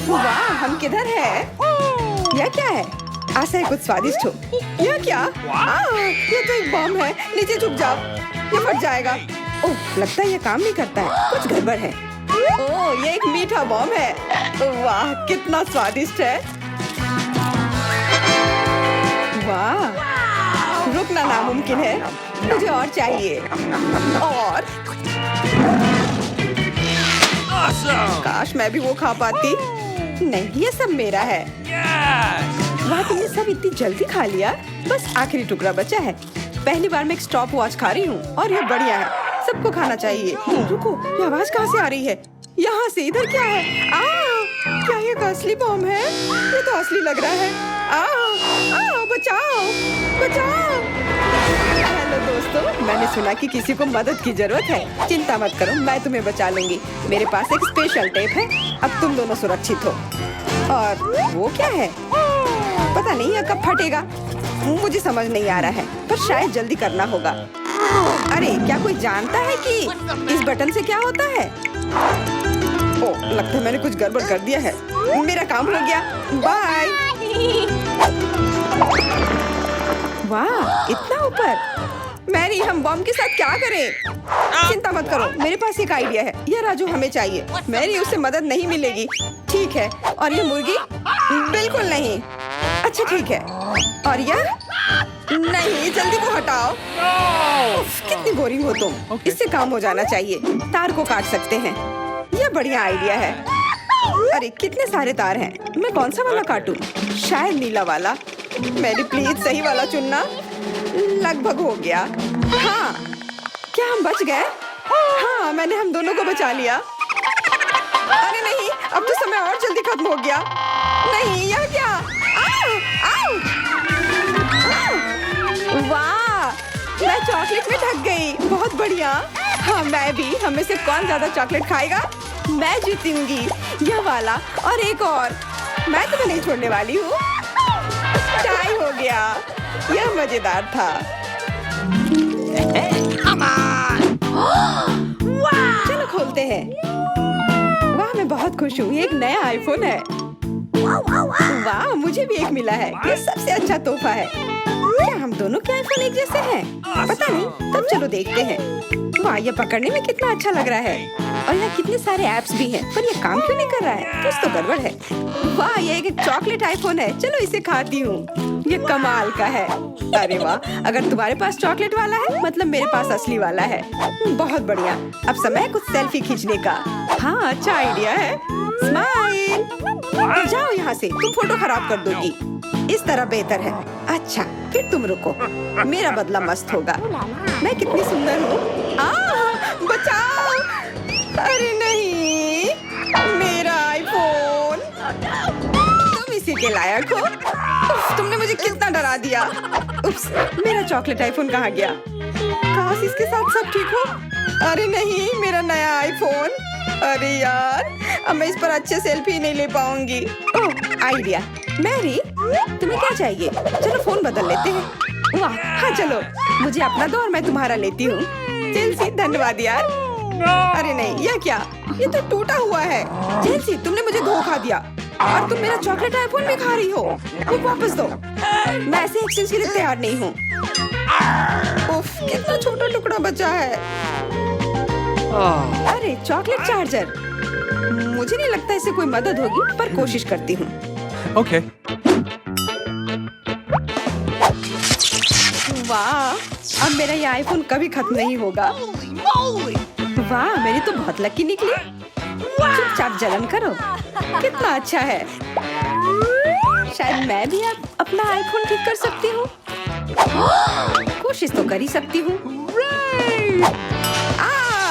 वाह, हम किधर है? यह क्या है? आशा है कुछ स्वादिष्ट हो। यह क्या? ये तो एक बम है। नीचे झुक जाओ, ये फट जाएगा। ओह, लगता है ये काम नहीं करता है। कुछ गड़बड़ है। ओह, ये एक मीठा बम है। वाह, कितना स्वादिष्ट है। वाह, रुकना नामुमकिन है। मुझे और चाहिए। और काश मैं भी वो खा पाती। नहीं, ये सब मेरा है। वाह, तुमने सब इतनी जल्दी खा लिया। बस आखिरी टुकड़ा बचा है। पहली बार मैं एक स्टॉप वॉच खा रही हूँ और ये बढ़िया है। सबको खाना चाहिए। रुको, ये आवाज कहाँ से आ रही है? यहाँ से। इधर क्या है? क्या ये असली बम है? ये तो असली लग रहा है। बचाओ, बचाओ। हेलो दोस्तों, मैंने सुना कि किसी को मदद की जरूरत है। चिंता मत करो, मैं तुम्हें बचा लूंगी। मेरे पास एक स्पेशल टेप है। अब तुम दोनों सुरक्षित हो। और वो क्या है? पता नहीं यह कब फटेगा। मुझे समझ नहीं आ रहा है, पर शायद जल्दी करना होगा। अरे, क्या कोई जानता है कि इस बटन से क्या होता है? ओह, लगता है मैंने कुछ गड़बड़ कर दिया है। मेरा काम हो गया। बाय। वाह, इतना ऊपर। मैरी, हम बम के साथ क्या करें? चिंता मत करो, मेरे पास एक आइडिया है। यह राजू हमें चाहिए। मैरी, उससे मदद नहीं मिलेगी। ठीक है। और ये मुर्गी? बिल्कुल नहीं। अच्छा, ठीक है। और यह? नहीं, जल्दी को हटाओ। उफ, कितनी बोरिंग हो तुम। इससे काम हो जाना चाहिए। तार को काट सकते हैं। यह बढ़िया आइडिया है। अरे, कितने सारे तार हैं। मैं कौन सा वाला काटूं? शायद नीला वाला। मेरी प्लीज सही वाला चुनना। लगभग हो गया। हाँ, क्या हम बच गए? हाँ, मैंने हम दोनों को बचा लिया। अरे नहीं, अब तो समय और जल्दी खत्म हो गया। नहीं, यह क्या? वाह, मैं चॉकलेट में ढक गई। बहुत बढ़िया। हाँ, मैं भी। हमें से कौन ज्यादा चॉकलेट खाएगा? मैं जीतूंगी। यह वाला और एक और। मैं तुम्हें नहीं छोड़ने वाली हूँ। टाई हो गया। यह मजेदार था। चलो खोलते हैं। वाह, मैं बहुत खुश हूँ। ये एक नया आईफोन है। वाह, मुझे भी एक मिला है। ये सबसे अच्छा तोहफा है। क्या हम दोनों के आईफोन एक जैसे हैं? पता नहीं, तब चलो देखते हैं। वाह, ये पकड़ने में कितना अच्छा लग रहा है। और यहाँ कितने सारे ऐप्स भी हैं, पर ये काम क्यों नहीं कर रहा है? कुछ तो गड़बड़ है। वाह, ये एक चॉकलेट आईफोन है। चलो इसे खाती हूँ। ये कमाल का है। अरे वाह, अगर तुम्हारे पास चॉकलेट वाला है, मतलब मेरे पास असली वाला है। बहुत बढ़िया। अब समय है कुछ सेल्फी खींचने का। हाँ, अच्छा आइडिया है। स्माइल। जाओ यहाँ से, तुम फोटो खराब कर दोगी। इस तरह बेहतर है। अच्छा, फिर तुम रुको। मेरा बदला मस्त होगा। मैं कितनी सुंदर हूँ। बचाओ। अरे नहीं, मेरा आईफोन। तुम इसी के लायक हो। तुमने मुझे कितना डरा दिया। उप्स, मेरा चॉकलेट आईफोन कहाँ गया? काश इसके साथ सब ठीक हो। अरे नहीं, मेरा नया आईफोन। अरे यार, अब मैं इस पर अच्छे सेल्फी नहीं ले पाऊंगी। ओह, आइडिया। मैरी, तुम्हें क्या चाहिए? चलो फोन बदल लेते हैं। वाह, हाँ चलो। मुझे अपना दो और मैं तुम्हारा लेती हूँ। जेलसी, धन्यवाद यार। अरे नहीं, यह क्या? ये तो टूटा हुआ है। जेलसी, तुमने मुझे धोखा दिया और तुम मेरा चॉकलेट आईफोन भी खा रही हो। वो वापस दो। मैं ऐसे एक्सचेंज के लिए तैयार नहीं हूँ। उफ, कितना छोटा टुकड़ा बचा है। अरे, चॉकलेट चार्जर। मुझे नहीं लगता इससे कोई मदद होगी, पर कोशिश करती हूँ। Okay. वाह, अब मेरा ये आईफोन कभी खत्म नहीं होगा। वाह, मेरी तो बहुत लकी निकली। चुपचाप जलन करो। कितना अच्छा है। शायद मैं भी अब अपना आईफोन ठीक कर सकती हूँ। कोशिश तो कर ही सकती हूँ।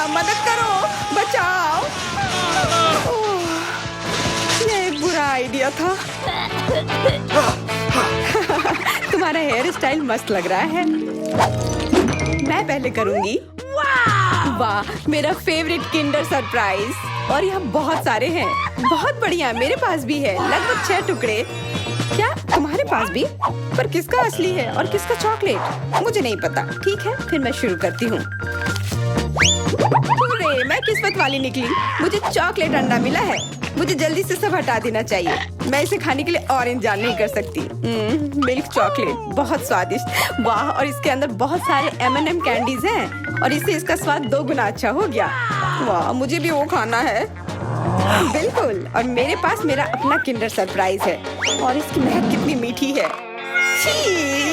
मदद करो, बचाओ। ये एक बुरा आइडिया था। तुम्हारा हेयर स्टाइल मस्त लग रहा है। मैं पहले करूंगी। वाह, मेरा फेवरेट किंडर सरप्राइज। और यहाँ बहुत सारे हैं। बहुत बढ़िया, मेरे पास भी है। लगभग 6 टुकड़े। क्या तुम्हारे पास भी? पर किसका असली है और किसका चॉकलेट? मुझे नहीं पता। ठीक है, फिर मैं शुरू करती हूँ। अरे मैं किस्मत वाली निकली, मुझे चॉकलेट अंडा मिला है। मुझे जल्दी से सब हटा देना चाहिए। मैं इसे खाने के लिए और इंतजार नहीं कर सकती। मिल्क चॉकलेट बहुत स्वादिष्ट, वाह। और इसके अंदर बहुत सारे M&M कैंडीज हैं और इससे इसका स्वाद 2 गुना अच्छा हो गया। वाह, मुझे भी वो खाना है। बिल्कुल, और मेरे पास मेरा अपना किंडर सरप्राइज है और इसकी महक कितनी मीठी है। छी,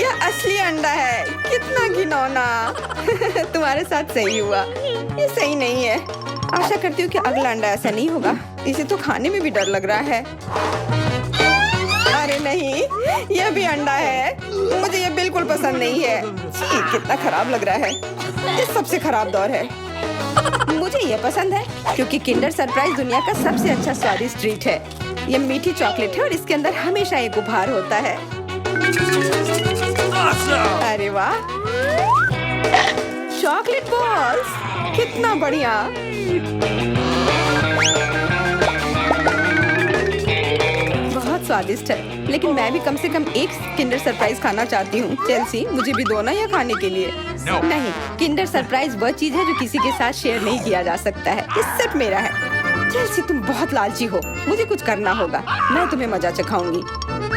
यह असली अंडा है, कितना घिनौना। तुम्हारे साथ सही हुआ, ये सही नहीं है। आशा करती हूँ कि अगला अंडा ऐसा नहीं होगा। इसे तो खाने में भी डर लग रहा है। अरे नहीं, यह भी अंडा है। मुझे यह बिल्कुल पसंद नहीं है। छी, कितना खराब लग रहा है। ये सबसे खराब दौर है। मुझे यह पसंद है क्योंकि किंडर सरप्राइज दुनिया का सबसे अच्छा स्वादिष्ट ट्रीट है। यह मीठी चॉकलेट है और इसके अंदर हमेशा एक उपहार होता है। अरे वाह, चॉकलेट बॉल्स, कितना बढ़िया। बहुत स्वादिष्ट है, लेकिन मैं भी कम से कम एक किंडर सरप्राइज खाना चाहती हूँ। चेल्सी, मुझे भी दो ना यह खाने के लिए। नहीं, किंडर सरप्राइज वह चीज है जो किसी के साथ शेयर नहीं किया जा सकता है। ये सिर्फ मेरा है। चेल्सी, तुम बहुत लालची हो। मुझे कुछ करना होगा। मैं तुम्हें मजा चखाऊंगी।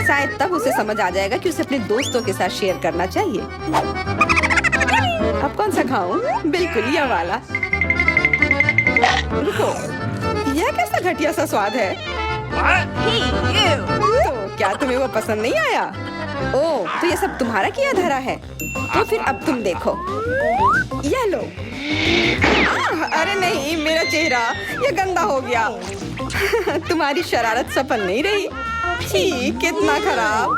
शायद तब उसे समझ आ जाएगा कि उसे अपने दोस्तों के साथ शेयर करना चाहिए। अब कौन सा खाऊं? बिल्कुल यह वाला। रुको, यह कैसा घटिया सा स्वाद है। तो क्या तुम्हें वो पसंद नहीं आया? ओह, तो ये सब तुम्हारा किया धरा है। तो फिर अब तुम देखो, यह लो। अरे नहीं, मेरा चेहरा ये गंदा हो गया। तुम्हारी शरारत सफल नहीं रही। छी, कितना खराब।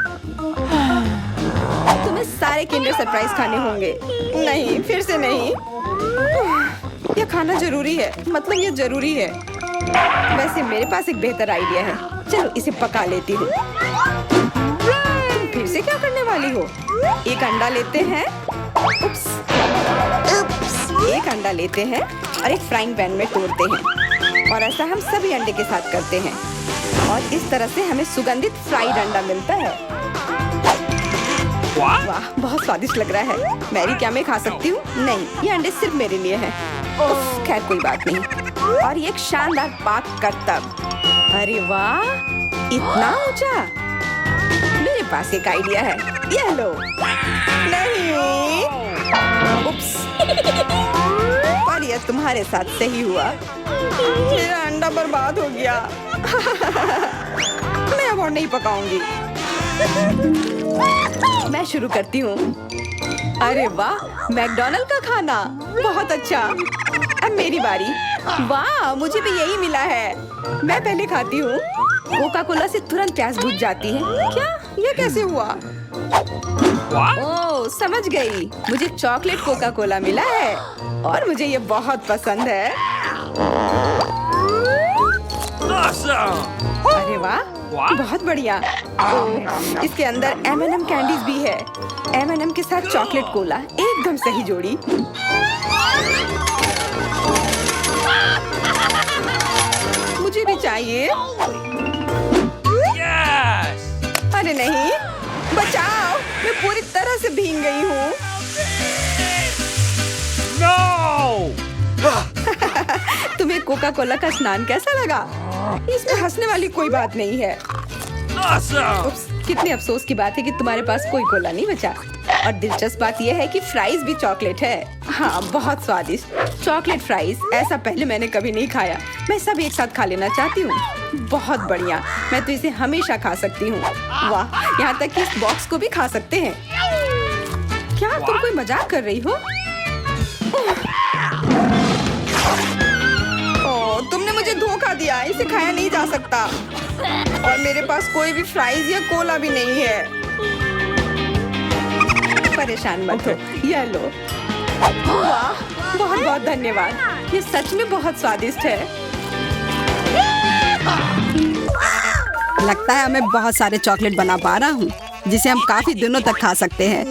तुम्हें सारे किंडर सरप्राइज खाने होंगे। नहीं, फिर से नहीं। यह खाना जरूरी है, मतलब ये जरूरी है। वैसे मेरे पास एक बेहतर आइडिया है। चलो इसे पका लेती हूँ। तुम फिर से क्या करने वाली हो? एक अंडा लेते हैं। उप्स। एक अंडा लेते हैं और एक फ्राइंग पैन में तोड़ते हैं और ऐसा हम सभी अंडे के साथ करते हैं और इस तरह से हमें सुगंधित फ्राइड अंडा मिलता है। वाह, बहुत स्वादिष्ट लग रहा है। मैरी, क्या मैं खा सकती हूँ? नहीं, ये अंडे सिर्फ मेरे लिए हैं। खैर कोई बात नहीं। और ये एक शानदार पाक करतब। अरे वाह, इतना ऊंचा। मेरे पास एक आइडिया है। ये लो। नहीं, उप्स। पर यह तुम्हारे साथ सही हुआ। मेरा अंडा बर्बाद हो गया। मैं अब और नहीं पकाऊंगी। मैं शुरू करती हूँ। अरे वाह, मैकडॉनल्ड का खाना, बहुत अच्छा। अब मेरी बारी। वाह, मुझे भी यही मिला है। मैं पहले खाती हूँ। कोका कोला से तुरंत प्यास बुझ जाती है। क्या? यह कैसे हुआ? ओह, समझ गई। मुझे चॉकलेट कोका कोला मिला है और मुझे ये बहुत पसंद है। अरे वाह, बहुत बढ़िया। ओह, इसके अंदर M&M कैंडीज भी है। M&M के साथ चॉकलेट कोला, एकदम सही जोड़ी। मुझे भी चाहिए। अरे नहीं, बचाओ, मैं पूरी तरह से भीग गई हूँ। तुम्हें कोका कोला का स्नान कैसा लगा? इसमें हंसने वाली कोई बात नहीं है। उप्स, कितने अफसोस की बात है कि तुम्हारे पास कोई कोला नहीं बचा। और दिलचस्प बात यह है कि फ्राइज भी चॉकलेट है। हाँ, बहुत स्वादिष्ट चॉकलेट फ्राइज। ऐसा पहले मैंने कभी नहीं खाया। मैं सब एक साथ खा लेना चाहती हूँ। बहुत बढ़िया, मैं तो इसे हमेशा खा सकती हूँ। वाह, यहाँ तक कि इस बॉक्स को भी खा सकते हैं। क्या तुम कोई मजाक कर रही हो? ओह, तुमने मुझे धोखा दिया। इसे खाया नहीं जा सकता और मेरे पास कोई भी फ्राइज या कोला भी नहीं है। परेशान मत हो, यह लो। वाह, बहुत बहुत धन्यवाद। ये सच में बहुत स्वादिष्ट है। लगता है मैं बहुत सारे चॉकलेट बना पा रहा हूँ जिसे हम काफी दिनों तक खा सकते हैं।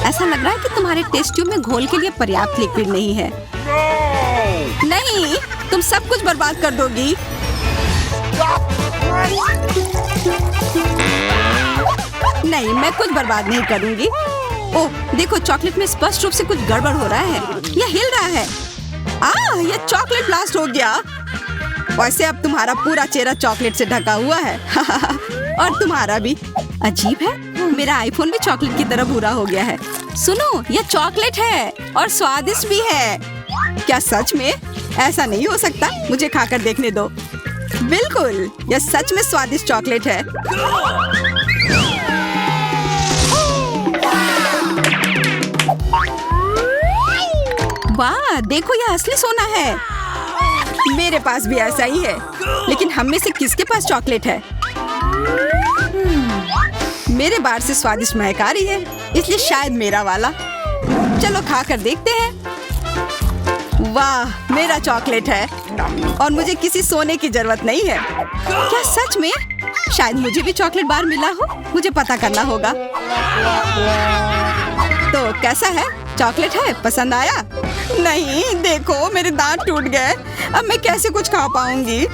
ऐसा लग रहा है कि तुम्हारे टेस्ट ट्यूब में घोल के लिए पर्याप्त लिक्विड नहीं है। नहीं, तुम सब कुछ बर्बाद कर दोगी। नहीं, मैं कुछ बर्बाद नहीं करूंगी। ओह, देखो, चॉकलेट में स्पष्ट रूप से कुछ गड़बड़ हो रहा है। यह हिल रहा है। ये चॉकलेट ब्लास्ट हो गया। वैसे अब तुम्हारा पूरा चेहरा चॉकलेट से ढका हुआ है। और तुम्हारा भी। अजीब है, मेरा आईफोन भी चॉकलेट की तरह भूरा हो गया है। सुनो, यह चॉकलेट है और स्वादिष्ट भी है। क्या सच में? ऐसा नहीं हो सकता, मुझे खाकर देखने दो। बिल्कुल, यह सच में स्वादिष्ट चॉकलेट है। वाह, देखो यह असली सोना है। मेरे पास भी ऐसा ही है, लेकिन हम में से किसके पास चॉकलेट है? मेरे बार से स्वादिष्ट महक आ रही है, इसलिए शायद मेरा वाला। चलो खाकर देखते हैं। वाह, मेरा चॉकलेट है और मुझे किसी सोने की जरूरत नहीं है। क्या सच में? शायद मुझे भी चॉकलेट बार मिला हो, मुझे पता करना होगा। तो कैसा है? चॉकलेट है? पसंद आया? नहीं, देखो मेरे दांत टूट गए। अब मैं कैसे कुछ खा पाऊंगी?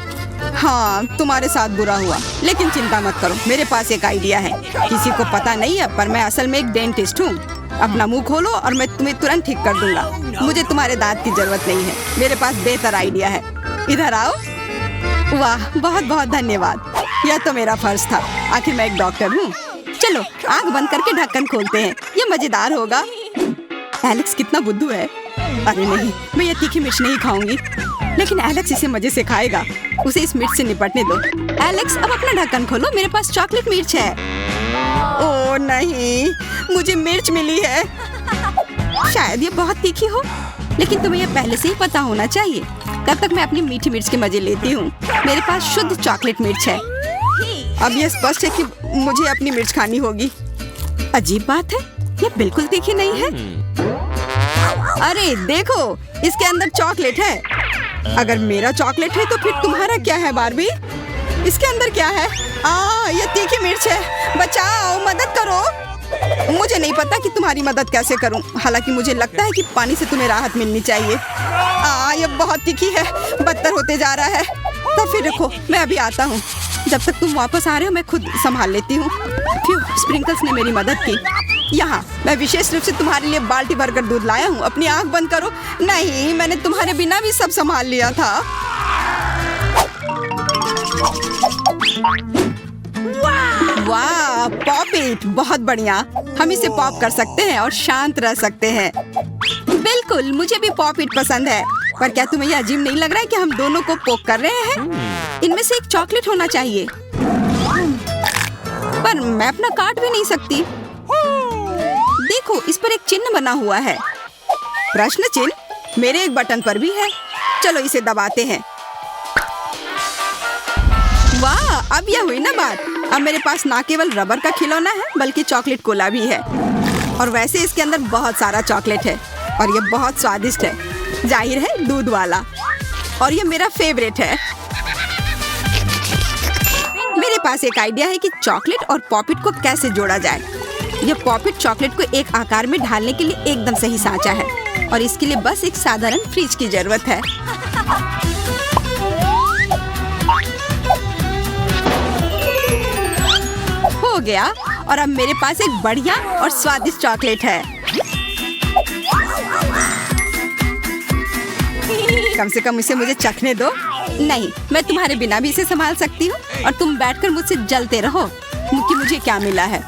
हाँ, तुम्हारे साथ बुरा हुआ, लेकिन चिंता मत करो, मेरे पास एक आइडिया है। किसी को पता नहीं है, पर मैं असल में एक डेंटिस्ट हूँ। अपना मुंह खोलो और मैं तुम्हें तुरंत ठीक कर दूंगा। मुझे तुम्हारे दांत की जरूरत नहीं है, मेरे पास बेहतर आइडिया है। इधर आओ। वाह, बहुत बहुत धन्यवाद। यह तो मेरा फर्ज था, आखिर मैं एक डॉक्टर हूँ। चलो आँख बंद करके ढक्कन खोलते हैं, ये मजेदार होगा। एलेक्स कितना बुद्धू है। अरे नहीं, मैं ये तीखी मिर्च नहीं खाऊंगी, लेकिन एलेक्स इसे मजे से खाएगा। उसे इस मिर्च से निपटने दो। एलेक्स, अब अपना ढक्कन खोलो, मेरे पास चॉकलेट मिर्च है। ओह नहीं, मुझे मिर्च मिली है। शायद ये बहुत तीखी हो, लेकिन तुम्हें यह पहले से ही पता होना चाहिए। तब तक मैं अपनी मीठी मिर्च के मजे लेती हूँ। मेरे पास शुद्ध चॉकलेट मिर्च है। अब यह स्पष्ट है कि मुझे अपनी मिर्च खानी होगी। अजीब बात है, यह बिल्कुल तीखी नहीं है। अरे देखो, इसके अंदर चॉकलेट है। अगर मेरा चॉकलेट है तो फिर तुम्हारा क्या है बार्बी? इसके अंदर क्या है? ये तीखी मिर्च है। बचाओ, मदद करो। मुझे नहीं पता कि तुम्हारी मदद कैसे करूं। हालांकि मुझे लगता है कि पानी से तुम्हें राहत मिलनी चाहिए। ये बहुत तीखी है, बदतर होते जा रहा है। तो फिर रखो, मैं अभी आता हूँ। जब तक तुम वापस आ रहे हो मैं खुद संभाल लेती हूँ। स्प्रिंकल्स ने मेरी मदद की। यहाँ मैं विशेष रूप से तुम्हारे लिए बाल्टी भरकर दूध लाया हूँ। अपनी आँख बंद करो। नहीं, मैंने तुम्हारे बिना भी सब संभाल लिया था। वाह, पॉप इट, बहुत बढ़िया। हम इसे पॉप कर सकते हैं और शांत रह सकते हैं। बिल्कुल, मुझे भी पॉप इट पसंद है। पर क्या तुम्हें यह अजीब नहीं लग रहा है कि हम दोनों को पोक कर रहे हैं? इनमें से एक चॉकलेट होना चाहिए, पर मैं अपना काट भी नहीं सकती। देखो, इस पर एक चिन्ह बना हुआ है। प्रश्न चिन्ह मेरे एक बटन पर भी है। चलो इसे दबाते हैं। वाह, अब यह हुई ना बात। अब मेरे पास ना केवल रबर का खिलौना है, बल्कि चॉकलेट कोला भी है। और वैसे इसके अंदर बहुत सारा चॉकलेट है और यह बहुत स्वादिष्ट है। जाहिर है, दूध वाला। और यह मेरा फेवरेट है। मेरे पास एक आइडिया है कि चॉकलेट और पॉपिट को कैसे जोड़ा जाए। यह पॉपिट चॉकलेट को एक आकार में ढालने के लिए एकदम सही सांचा है और इसके लिए बस एक साधारण फ्रिज की जरूरत है। हो गया, और अब मेरे पास एक बढ़िया और स्वादिष्ट चॉकलेट है। कम से कम इसे मुझे चखने दो। नहीं, मैं तुम्हारे बिना भी इसे संभाल सकती हूँ और तुम बैठकर मुझसे जलते रहो कि मुझे क्या मिला है।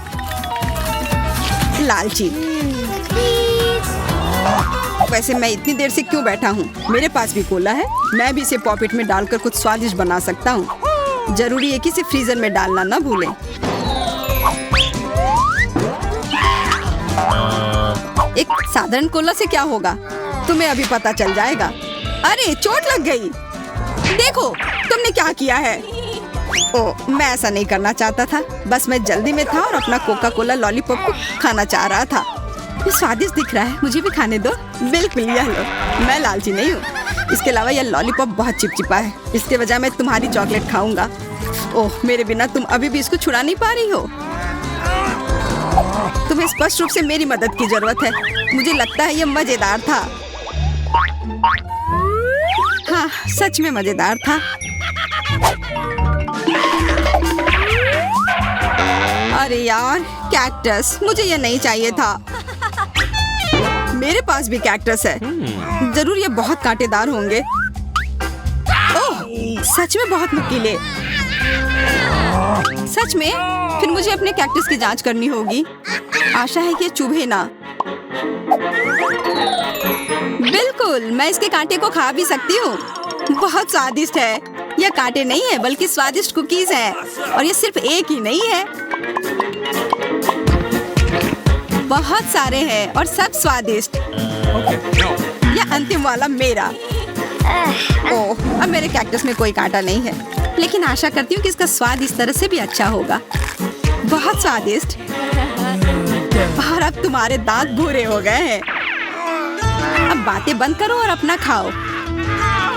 लालची। वैसे मैं इतनी देर से क्यों बैठा हूँ? मेरे पास भी कोला है। मैं भी इसे पॉकेट में डालकर कुछ स्वादिष्ट बना सकता हूँ। जरूरी है कि इसे फ्रीजर में डालना ना भूलें। एक साधारण कोला से क्या होगा, तुम्हें अभी पता चल जाएगा। अरे, चोट लग गई। देखो तुमने क्या किया है। ओह, मैं ऐसा नहीं करना चाहता था। बस मैं जल्दी में था और अपना कोका कोला लॉलीपॉप को खाना चाह रहा था। ये स्वादिष्ट दिख रहा है, मुझे भी खाने दो। बिल्कुल, यह लो। मैं लालची नहीं हूँ। इसके अलावा यह लॉलीपॉप बहुत चिपचिपा है। इसके बजाय मैं तुम्हारी चॉकलेट खाऊंगा। ओह, मेरे बिना तुम अभी भी इसको छुड़ा नहीं पा रही हो। तुम्हें स्पष्ट रूप से मेरी मदद की जरूरत है। मुझे लगता है यह मजेदार था। हाँ, सच में मजेदार था। अरे यार, कैक्टस, मुझे यह नहीं चाहिए था। मेरे पास भी कैक्टस है। जरूर ये बहुत कांटेदार होंगे। ओह, सच में बहुत नुकीले। सच में? फिर मुझे अपने कैक्टस की जांच करनी होगी। आशा है कि ये चुभे ना। बिल्कुल, मैं इसके कांटे को खा भी सकती हूँ। बहुत स्वादिष्ट है। यह कांटे नहीं है बल्कि स्वादिष्ट कुकीज है। और ये सिर्फ एक ही नहीं है, बहुत सारे हैं और सब स्वादिष्ट। यह अंतिम वाला मेरा। ओह, अब मेरे कैक्टस में कोई कांटा नहीं है, लेकिन आशा करती हूँ कि इसका स्वाद इस तरह से भी अच्छा होगा। बहुत स्वादिष्ट। और अब तुम्हारे दांत भूरे हो गए हैं। अब बातें बंद करो और अपना खाओ।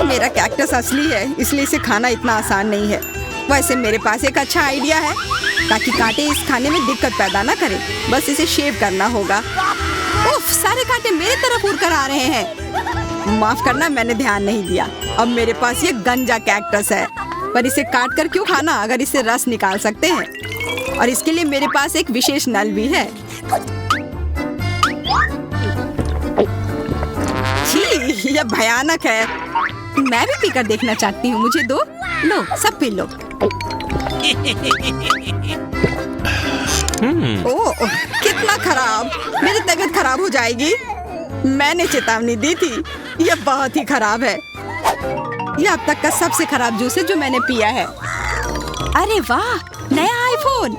मेरा कैक्टस असली है, इसलिए इसे खाना इतना आसान नहीं है। वैसे मेरे पास एक अच्छा आइडिया है, ताकि कांटे इस खाने में दिक्कत पैदा ना करें। बस इसे शेव करना होगा। उफ, सारे कांटे मेरी तरफ उड़ कर आ रहे हैं। माफ करना, मैंने ध्यान नहीं दिया। अब मेरे पास ये गंजा कैक्टस है, पर इसे काट कर क्यों खाना अगर इससे रस निकाल सकते हैं। और इसके लिए मेरे पास एक विशेष नल भी है। छी, यह भयानक है। मैं भी पीकर देखना चाहती हूँ। मुझे दो। लो, सब पी लो। ओह, कितना खराब। मेरी तबीयत खराब हो जाएगी। मैंने चेतावनी दी थी। यह बहुत ही खराब है। यह अब तक का सबसे खराब जूस है जो मैंने पिया है। अरे वाह, नया आईफोन।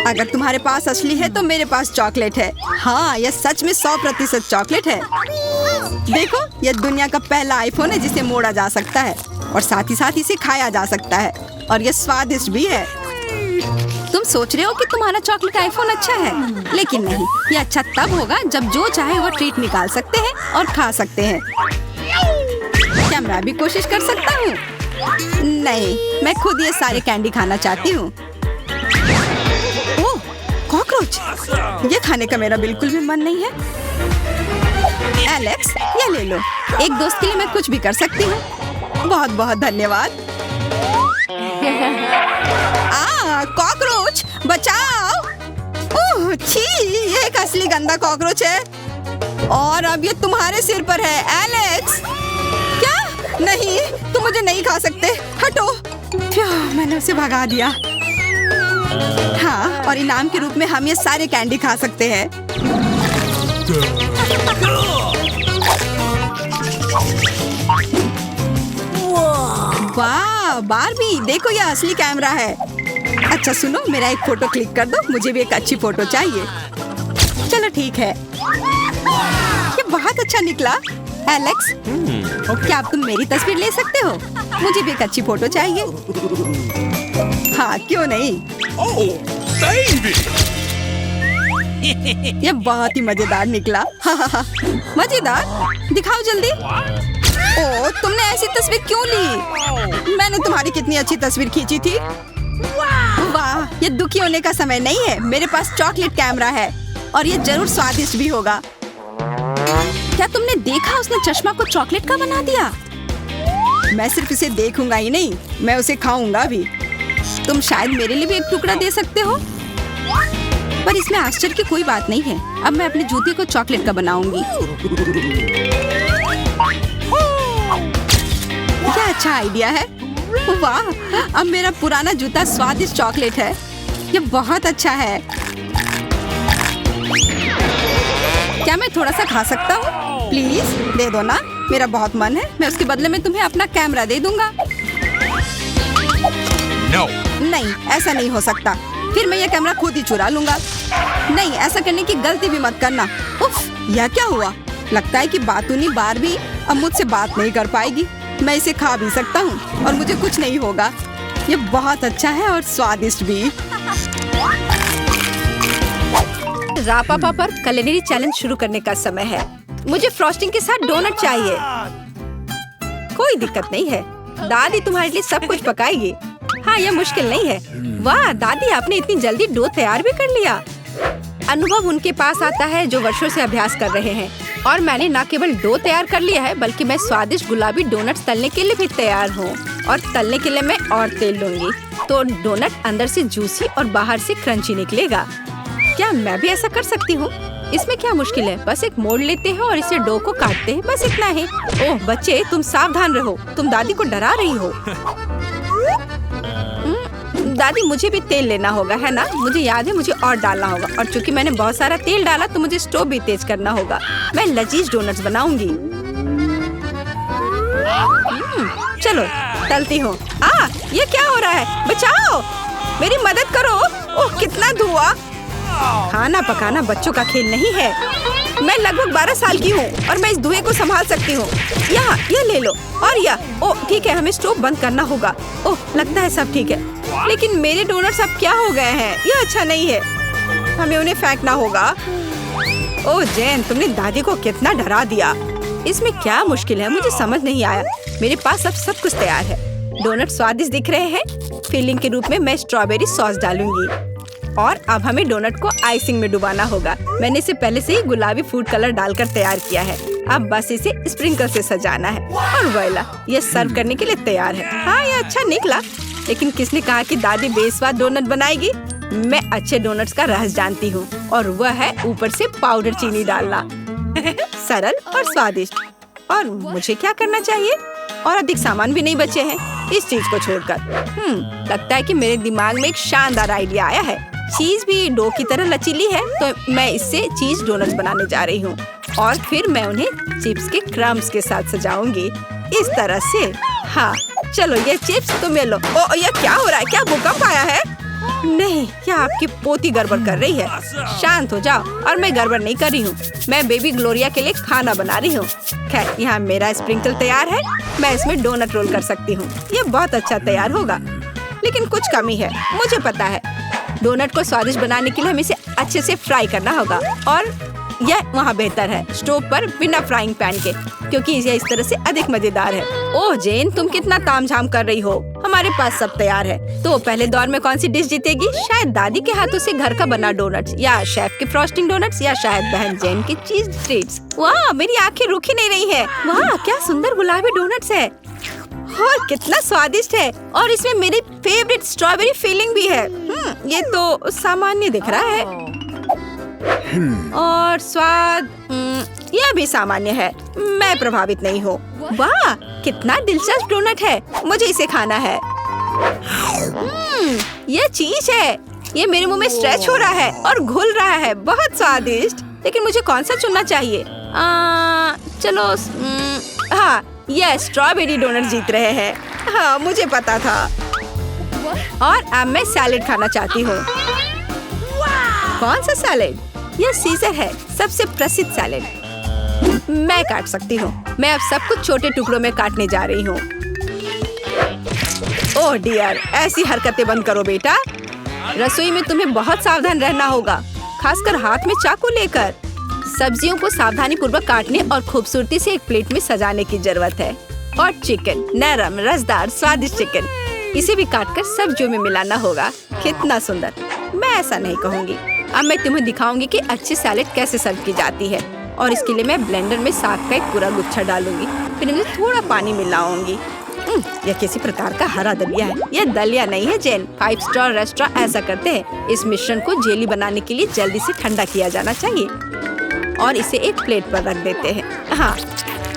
अगर तुम्हारे पास असली है तो मेरे पास चॉकलेट है। हाँ, यह सच में 100% चॉकलेट है। देखो, यह दुनिया का पहला आईफोन है जिसे मोड़ा जा सकता है और साथ ही साथ इसे खाया जा सकता है। और यह स्वादिष्ट भी है। तुम सोच रहे हो कि तुम्हारा चॉकलेट आईफोन अच्छा है, लेकिन नहीं। यह अच्छा तब होगा जब जो चाहे वो ट्रीट निकाल सकते हैं और खा सकते हैं। क्या मैं भी कोशिश कर सकता हूँ? नहीं, मैं खुद ये सारे कैंडी खाना चाहती हूँ। ओह, कॉकरोच। ये खाने का मेरा बिल्कुल भी मन नहीं है। एलेक्स, ये ले लो। एक दोस्त के लिए मैं कुछ भी कर सकती हूँ। बहुत बहुत धन्यवाद। कॉकरोच, बचाओ। ओह, छी, ये एक असली गंदा कॉकरोच है। और अब ये तुम्हारे सिर पर है, एलेक्स। क्या? नहीं, तुम मुझे नहीं खा सकते। हटो। मैंने उसे भगा दिया। हाँ, और इनाम के रूप में हम ये सारे कैंडी खा सकते हैं। वाह, बारबी, देखो यह असली कैमरा है। अच्छा सुनो, मेरा एक फोटो क्लिक कर दो। मुझे भी एक अच्छी फोटो चाहिए। चलो ठीक है। ये बहुत अच्छा निकला। एलेक्स, क्या अब तुम मेरी तस्वीर ले सकते हो? मुझे भी एक अच्छी फोटो चाहिए। हाँ, क्यों नहीं। ये बहुत ही मजेदार निकला। मजेदार? दिखाओ जल्दी। ओह, तुमने ऐसी तस्वीर क्यों ली? मैंने तुम्हारी कितनी अच्छी तस्वीर खींची थी। वाह, ये दुखी होने का समय नहीं है। मेरे पास चॉकलेट कैमरा है और ये जरूर स्वादिष्ट भी होगा। क्या तुमने देखा, उसने चश्मा को चॉकलेट का बना दिया। मैं सिर्फ इसे देखूंगा ही नहीं, मैं उसे खाऊंगा भी। तुम शायद मेरे लिए भी एक टुकड़ा दे सकते हो, पर इसमें आश्चर्य की कोई बात नहीं है। अब मैं अपने जूते को चॉकलेट का बनाऊंगी। क्या अच्छा आइडिया है। वाह, अब मेरा पुराना जूता स्वादिष्ट चॉकलेट है। ये बहुत अच्छा है। क्या मैं थोड़ा सा खा सकता हूँ? प्लीज दे दो ना, मेरा बहुत मन है। मैं उसके बदले में तुम्हें अपना कैमरा दे दूंगा। No. नहीं, ऐसा नहीं हो सकता। फिर मैं ये कैमरा खुद ही चुरा लूंगा। नहीं, ऐसा करने की गलती भी मत करना। उफ, यह क्या हुआ? लगता है कि बातूनी बारबी अब मुझसे बात नहीं कर पाएगी। मैं इसे खा भी सकता हूँ और मुझे कुछ नहीं होगा। ये बहुत अच्छा है और स्वादिष्ट भी। रापापा पर culinary चैलेंज शुरू करने का समय है। मुझे फ्रॉस्टिंग के साथ डोनट चाहिए। कोई दिक्कत नहीं है, दादी तुम्हारे लिए सब कुछ पकाएगी। हाँ, यह मुश्किल नहीं है। वाह दादी, आपने इतनी जल्दी डो तैयार भी कर लिया। अनुभव उनके पास आता है जो वर्षों से अभ्यास कर रहे हैं। और मैंने न केवल डो तैयार कर लिया है, बल्कि मैं स्वादिष्ट गुलाबी डोनट्स तलने के लिए भी तैयार हूँ। और तलने के लिए मैं और तेल लूंगी, तो डोनट अंदर से जूसी और बाहर से क्रंची निकलेगा। क्या मैं भी ऐसा कर सकती हूँ? इसमें क्या मुश्किल है, बस एक मोड़ लेते हैं और इसे डो को काटते हैं, बस इतना ही। ओह बच्चे, तुम सावधान रहो, तुम दादी को डरा रही हो। दादी मुझे भी तेल लेना होगा, है ना? मुझे याद है, मुझे और डालना होगा, और चूंकि मैंने बहुत सारा तेल डाला तो मुझे स्टोव भी तेज करना होगा। मैं लजीज डोनट्स बनाऊंगी। चलो तलती हूँ। ये क्या हो रहा है? बचाओ, मेरी मदद करो। ओह कितना धुआं! खाना पकाना बच्चों का खेल नहीं है। मैं लगभग 12 साल की हूँ और मैं इस धुएं को संभाल सकती हूँ। यहाँ ये ले लो, और ओह ठीक है, हमें स्टोव बंद करना होगा। ओह लगता है सब ठीक है, लेकिन मेरे डोनट्स अब क्या हो गए हैं? ये अच्छा नहीं है, हमें उन्हें फेंकना होगा। ओह जेन, तुमने दादी को कितना डरा दिया। इसमें क्या मुश्किल है, मुझे समझ नहीं आया। मेरे पास अब सब कुछ तैयार है। डोनट स्वादिष्ट दिख रहे हैं। फिलिंग के रूप में मैं स्ट्रॉबेरी सॉस डालूंगी, और अब हमें डोनट को आइसिंग में डुबाना होगा। मैंने इसे पहले से ही गुलाबी फूड कलर डालकर तैयार किया है। अब बस इसे स्प्रिंकल से सजाना है, और वोइला, ये सर्व करने के लिए तैयार है। हाँ ये अच्छा निकला, लेकिन किसने कहा कि दादी बेस्वाद डोनट बनाएगी? मैं अच्छे डोनट्स का रहस्य जानती हूँ, और वह है ऊपर से पाउडर चीनी डालना। सरल और स्वादिष्ट। और मुझे क्या करना चाहिए? और अधिक सामान भी नहीं बचे हैं इस चीज को छोड़कर। लगता है कि मेरे दिमाग में एक शानदार आइडिया आया है। चीज भी डो की तरह लचीली है, तो मैं इससे चीज डोनट्स बनाने जा रही हूँ, और फिर मैं उन्हें चिप्स के क्रम्स के साथ सजाऊंगी इस तरह से। हाँ चलो, ये चिप्स तुम लो। ओ ये क्या हो रहा है? क्या भूकंप आया है? नहीं, क्या आपकी पोती गड़बड़ कर रही है? शांत हो जाओ। और मैं गड़बड़ नहीं कर रही हूँ, मैं बेबी ग्लोरिया के लिए खाना बना रही हूँ। खैर, यहाँ मेरा स्प्रिंकल तैयार है। मैं इसमें डोनट रोल कर सकती हूँ। ये बहुत अच्छा तैयार होगा, लेकिन कुछ कमी है, मुझे पता है। डोनट को स्वादिष्ट बनाने के लिए हमें इसे अच्छे से फ्राई करना होगा, और यह वहाँ बेहतर है स्टोव पर बिना फ्राइंग पैन के, क्योंकि यह इस तरह से अधिक मजेदार है। ओह जेन, तुम कितना तामझाम कर रही हो। हमारे पास सब तैयार है। तो पहले दौर में कौन सी डिश जीतेगी? शायद दादी के हाथों से घर का बना डोनट्स, या शेफ के फ्रॉस्टिंग डोनट्स, या शायद बहन जेन की चीज ट्रीट्स। वाह, मेरी आंखें रुक ही नहीं रही है। वाह क्या सुंदर गुलाबी डोनट्स है, और कितना स्वादिष्ट है, और इसमें मेरी फेवरेट स्ट्रॉबेरी फिलिंग भी है। ये तो सामान्य दिख रहा है, और स्वाद यह भी सामान्य है। मैं प्रभावित नहीं हूँ। वाह कितना दिलचस्प डोनट है, मुझे इसे खाना है। यह चीज है, ये मेरे मुंह में स्ट्रेच हो रहा है और घुल रहा है। बहुत स्वादिष्ट, लेकिन मुझे कौन सा चुनना चाहिए? चलो हाँ, यह स्ट्रॉबेरी डोनट जीत रहे हैं। हाँ मुझे पता था। और अब मैं सैलेड खाना चाहती हूँ। कौन सा सैलेड? यह सीजर है, सबसे प्रसिद्ध सैलेड। मैं काट सकती हूँ। मैं अब सब कुछ छोटे टुकड़ों में काटने जा रही हूँ। ओह डियर, ऐसी हरकतें बंद करो बेटा। रसोई में तुम्हें बहुत सावधान रहना होगा, खासकर हाथ में चाकू लेकर। सब्जियों को सावधानी पूर्वक काटने और खूबसूरती से एक प्लेट में सजाने की जरूरत है। और चिकन, नरम रसदार स्वादिष्ट चिकन, इसे भी काटकर सब्जियों में मिलाना होगा। कितना सुंदर। मैं ऐसा नहीं कहूँगी। अब मैं तुम्हें दिखाऊंगी कि अच्छी सैलेड कैसे सर्व की जाती है, और इसके लिए मैं ब्लेंडर में साग का एक पूरा गुच्छा डालूंगी, फिर मुझे थोड़ा पानी मिलाऊंगी। यह किसी प्रकार का हरा दलिया है। यह दलिया नहीं है जेन, 5 स्टार रेस्टोरेंट ऐसा करते हैं। इस मिश्रण को जेली बनाने के लिए जल्दी से ठंडा किया जाना चाहिए, और इसे एक प्लेट पर रख देते हैं। हाँ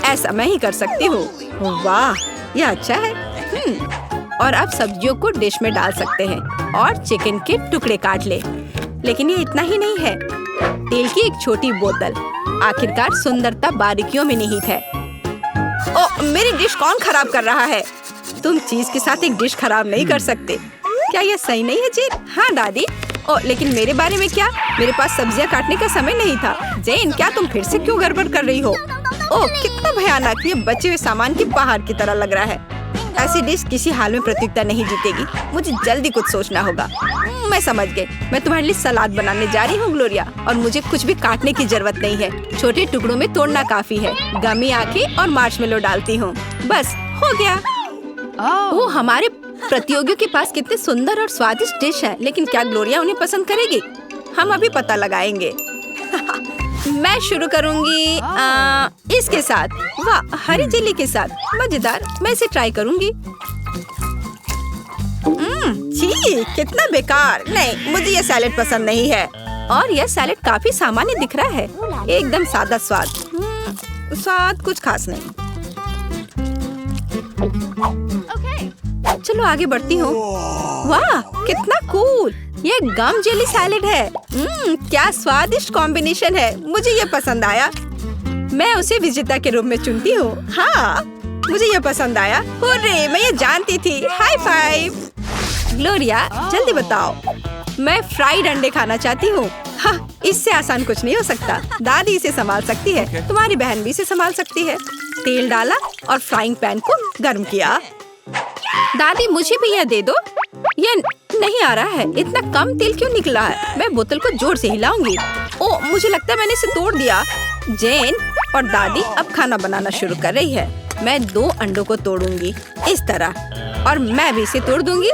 ऐसा मैं ही कर सकती हूँ। वाह यह अच्छा है। और अब सब्जियों को डिश में डाल सकते हैं, और चिकन के टुकड़े काट ले। लेकिन ये इतना ही नहीं है। तेल की एक छोटी बोतल, आखिरकार सुंदरता बारीकियों में निहित है। ओ मेरी डिश कौन खराब कर रहा है? तुम चीज के साथ एक डिश खराब नहीं कर सकते। क्या यह सही नहीं है जेन? हाँ दादी। ओ लेकिन मेरे बारे में क्या? मेरे पास सब्जियां काटने का समय नहीं था। जेन क्या तुम फिर से क्यों गड़बड़ कर रही हो? ओह कितना भयानक, ये बचे हुए सामान की पहाड़ की तरह लग रहा है। ऐसी डिश किसी हाल में प्रतियोगिता नहीं जीतेगी। मुझे जल्दी कुछ सोचना होगा। मैं समझ गई। मैं तुम्हारे लिए सलाद बनाने जा रही हूँ ग्लोरिया, और मुझे कुछ भी काटने की जरूरत नहीं है। छोटे टुकड़ों में तोड़ना काफी है। गमी आंखें और मार्शमेलो डालती हूँ, बस हो गया। ओह हमारे प्रतियोगियों के पास कितने सुंदर और स्वादिष्ट डिश है, लेकिन क्या ग्लोरिया उन्हें पसंद करेगी? हम अभी पता लगाएंगे। मैं शुरू करूंगी इसके साथ। वाह हरी जेली के साथ, मजेदार। मैं इसे ट्राई करूंगी। छी कितना बेकार। नहीं मुझे ये सैलेड पसंद नहीं है। और यह सैलेड काफी सामान्य दिख रहा है, एकदम सादा स्वाद। स्वाद कुछ खास नहीं। चलो आगे बढ़ती हूँ। वाह कितना कूल, ये गम जेली सैलेड है। क्या स्वादिष्ट कॉम्बिनेशन है, मुझे ये पसंद आया। मैं उसे विजेता के रूप में चुनती हूँ। हाँ मुझे ये पसंद आया। हुर्रे, मैं ये जानती थी। High five. ग्लोरिया जल्दी बताओ। मैं फ्राइड अंडे खाना चाहती हूँ। हाँ, इससे आसान कुछ नहीं हो सकता। दादी इसे संभाल सकती है, तुम्हारी बहन भी इसे संभाल सकती है। तेल डाला और फ्राइंग पैन को गर्म किया। दादी मुझे भी यह दे दो। यह नहीं आ रहा है, इतना कम तेल क्यों निकला है? मैं बोतल को जोर से हिलाऊंगी। ओ, मुझे लगता है मैंने इसे तोड़ दिया। जेन और दादी अब खाना बनाना शुरू कर रही है। मैं 2 अंडों को तोड़ूंगी इस तरह, और मैं भी इसे तोड़ दूंगी।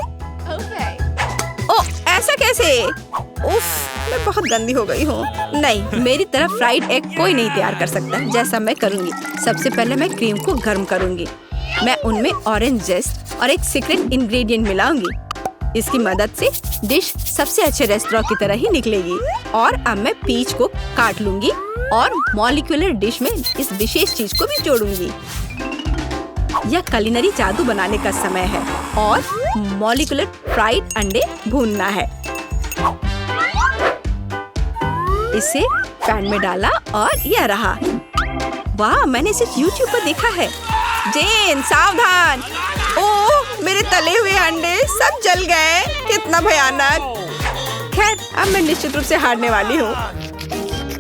ओ, ऐसा कैसे? उफ, मैं बहुत गंदी हो गई हूँ। नहीं, मेरी तरफ फ्राइड एग कोई नहीं तैयार कर सकता। जैसा मैं करूँगी, सबसे पहले मैं क्रीम को गर्म करूँगी। मैं उनमें ऑरेंज जेस्ट और एक सीक्रेट इंग्रेडिएंट मिलाऊंगी। इसकी मदद से डिश सबसे अच्छे रेस्टोरेंट की तरह ही निकलेगी। और अब मैं पीच को काट लूंगी और मॉलिक्यूलर डिश में इस विशेष चीज को भी जोड़ूंगी। यह कुलिनरी जादू बनाने का समय है और मॉलिक्यूलर फ्राइड अंडे भूनना है। इसे पैन में डाला और यह रहा। वाह, मैंने इसे YouTube पर देखा है। जेन सावधान। ओह, मेरे तले हुए अंडे सब जल गए, कितना भयानक। खैर, अब मैं निश्चित रूप से हारने वाली हूँ।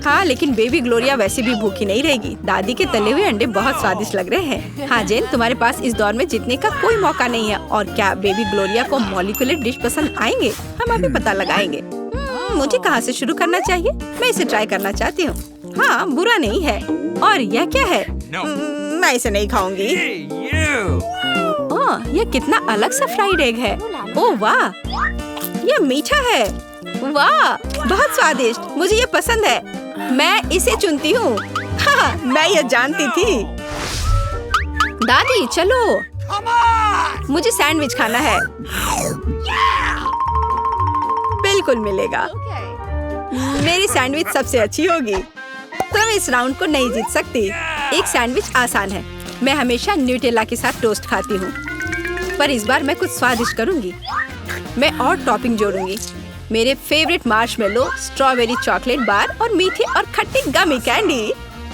हाँ, लेकिन बेबी ग्लोरिया वैसे भी भूखी नहीं रहेगी। दादी के तले हुए अंडे बहुत स्वादिष्ट लग रहे हैं। हाँ जेन, तुम्हारे पास इस दौर में जीतने का कोई मौका नहीं है। और क्या बेबी ग्लोरिया को मॉलिक्यूलर डिश पसंद आएंगे? हम अभी पता लगाएंगे। मुझे कहाँ से शुरू करना चाहिए? मैं इसे ट्राई करना चाहती हूँ। हाँ, बुरा नहीं है। और यह क्या है? मैं इसे नहीं खाऊंगी। ओह, यह कितना अलग सा फ्राइड एग है। ओह वाह, यह मीठा है। वाह, बहुत स्वादिष्ट, मुझे ये पसंद है। मैं इसे चुनती हूँ। हाँ, मैं यह जानती थी। दादी चलो, मुझे सैंडविच खाना है। बिल्कुल मिलेगा। मेरी सैंडविच सबसे अच्छी होगी। तुम इस राउंड को नहीं जीत सकती। एक सैंडविच आसान है। मैं हमेशा न्यूटेला के साथ टोस्ट खाती हूँ, पर इस बार मैं कुछ स्वादिष्ट करूँगी। मैं और टॉपिंग जोड़ूंगी। मेरे favourite marshmallow, strawberry chocolate bar और मीठी और खट्टी गमी कैंडी।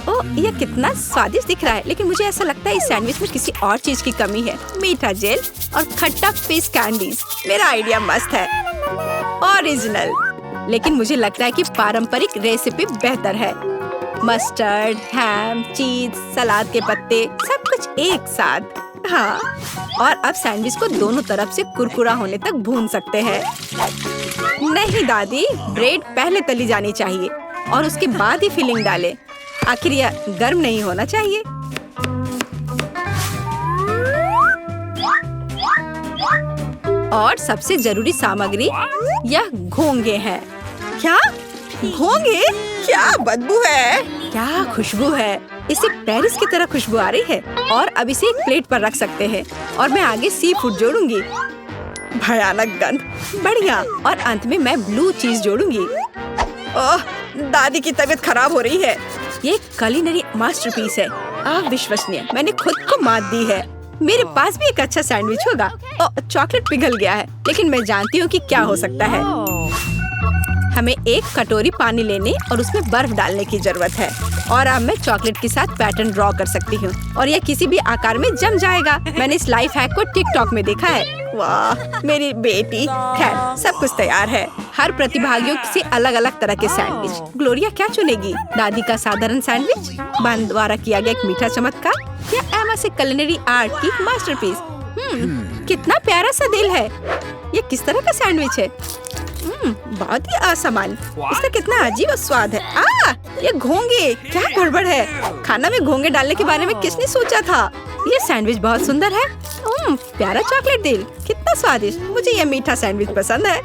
ओह, यह कितना स्वादिष्ट दिख रहा है, लेकिन मुझे ऐसा लगता है इस सैंडविच में किसी और चीज की कमी है। मीठा जेल और खट्टा फिश कैंडीज। मेरा आइडिया मस्त है, ओरिजिनल। लेकिन मुझे लगता है कि पारंपरिक रेसिपी बेहतर है। मस्टर्ड, हैम, चीज, सलाद के पत्ते, सब कुछ एक साथ। हाँ, और अब सैंडविच को दोनों तरफ से कुरकुरा होने तक भून सकते हैं। नहीं दादी, ब्रेड पहले तली जानी चाहिए और उसके बाद ही फिलिंग डालें। आखिर यह गर्म नहीं होना चाहिए। और सबसे जरूरी सामग्री यह घोंगे हैं। क्या घोंगे? क्या बदबू है, क्या खुशबू है। इसे पेरिस की तरह खुशबू आ रही है। और अब इसे एक प्लेट पर रख सकते हैं और मैं आगे सी फूड जोड़ूंगी। भयानक गंध, बढ़िया। और अंत में मैं ब्लू चीज जोड़ूंगी। ओह, दादी की तबीयत खराब हो रही है। ये कुलिनरी मास्टरपीस है, अविश्वसनीय। मैंने खुद को मात दी है। मेरे पास भी एक अच्छा सैंडविच होगा। चॉकलेट पिघल गया है, लेकिन मैं जानती हूँ कि क्या हो सकता है। हमें एक कटोरी पानी लेने और उसमें बर्फ डालने की जरूरत है। और अब मैं चॉकलेट के साथ पैटर्न ड्रॉ कर सकती हूँ और यह किसी भी आकार में जम जाएगा। मैंने इस लाइफ हैक को टिकटॉक में देखा है। वाह, मेरी बेटी। खैर, सब कुछ तैयार है। हर प्रतिभागियों से अलग अलग तरह के सैंडविच। ग्लोरिया क्या चुनेगी? दादी का साधारण सैंडविच, बहन द्वारा किया गया एक मीठा चमत्कार, या एमा से कुलिनरी आर्ट की मास्टरपीस? कितना प्यारा सा दिल है। ये किस तरह का सैंडविच है? बहुत ही असामान्य। इसका कितना अजीब स्वाद है। ये घोंगे, क्या गड़बड़ है? खाना में घोंगे डालने के बारे में किसने सोचा था? ये सैंडविच बहुत सुंदर है। प्यारा चॉकलेट दिल, कितना स्वादिष्ट। मुझे ये मीठा सैंडविच पसंद है।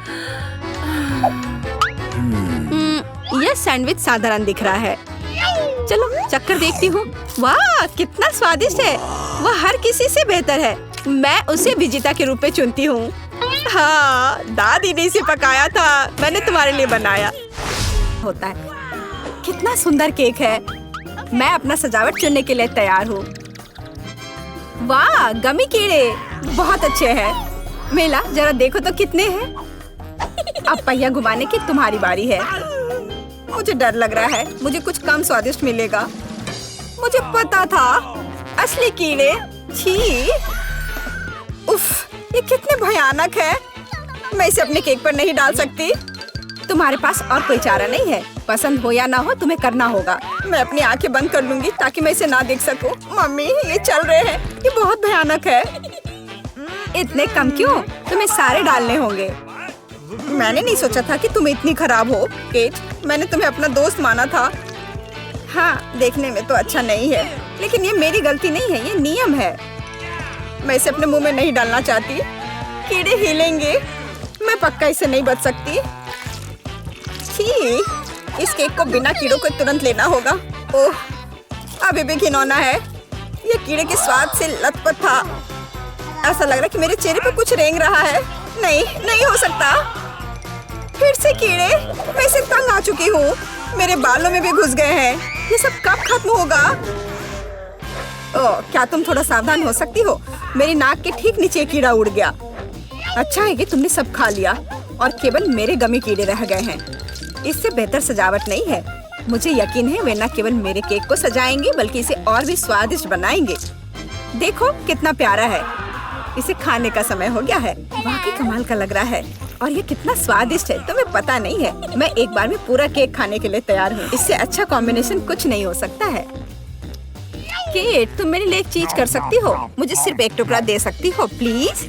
यह सैंडविच साधारण दिख रहा है। चलो चक्कर देखती हूँ। वाह, कितना स्वादिष्ट है। वह हर किसी से बेहतर है। मैं उसे विजेता के रूप में चुनती हूँ। हाँ, दादी ने इसे पकाया था, मैंने तुम्हारे लिए बनाया। होता है। कितना सुंदर केक है। मैं अपना सजावट चुनने के लिए तैयार हूँ। वाह, गमी कीड़े बहुत अच्छे हैं। मेला जरा देखो तो कितने हैं। अब पहिया घुमाने की तुम्हारी बारी है। मुझे डर लग रहा है, मुझे कुछ कम स्वादिष्ट मिलेगा। मुझे पता था, असली कीड़े। छी, उफ, ये कितने भयानक है। मैं इसे अपने केक पर नहीं डाल सकती। तुम्हारे पास और कोई चारा नहीं है। पसंद हो या ना हो, तुम्हें करना होगा। मैं अपनी आंखें बंद कर लूंगी ताकि मैं इसे ना देख सकूं। मम्मी, ये चल रहे हैं, ये बहुत भयानक है। इतने कम क्यों? तुम्हें सारे डालने होंगे। मैंने नहीं सोचा था कि तुम इतनी खराब हो, केट। मैंने तुम्हें अपना दोस्त माना था। हाँ, देखने में तो अच्छा नहीं है, लेकिन ये मेरी गलती नहीं है, ये नियम है। मैं इसे अपने मुंह में नहीं डालना चाहती। कीड़े हिलेंगे। मैं पक्का इसे नहीं बच सकती। छी, इस केक को बिना कीड़ों को तुरंत लेना होगा। ओह, अभी भी घिनौना है। ये कीड़े के स्वाद से लथपथ था। ऐसा लग रहा है कि मेरे चेहरे पे कुछ रेंग रहा है। नहीं, नहीं हो सकता। फिर से कीड़े। मैं इसे तंग आ चुकी हूँ। मेरे बालों में भी घुस गए हैं। ये सब कब खत्म होगा? ओह, क्या तुम थोड़ा सावधान हो सकती हो? मेरी नाक के ठीक नीचे कीड़ा उड़ गया। अच्छा है कि तुमने सब खा लिया और केवल मेरे गमी कीड़े रह गए हैं। इससे बेहतर सजावट नहीं है। मुझे यकीन है वे न केवल मेरे केक को सजाएंगे बल्कि इसे और भी स्वादिष्ट बनाएंगे। देखो कितना प्यारा है। इसे खाने का समय हो गया है। वाकई कमाल का लग रहा है और ये कितना स्वादिष्ट है, तुम्हें पता नहीं है। मैं एक बार में पूरा केक खाने के लिए तैयार हूँ। इससे अच्छा कॉम्बिनेशन कुछ नहीं हो सकता है। केट, तुम मेरे लिए एक चीज कर सकती हो? मुझे सिर्फ एक टुकड़ा दे सकती हो प्लीज?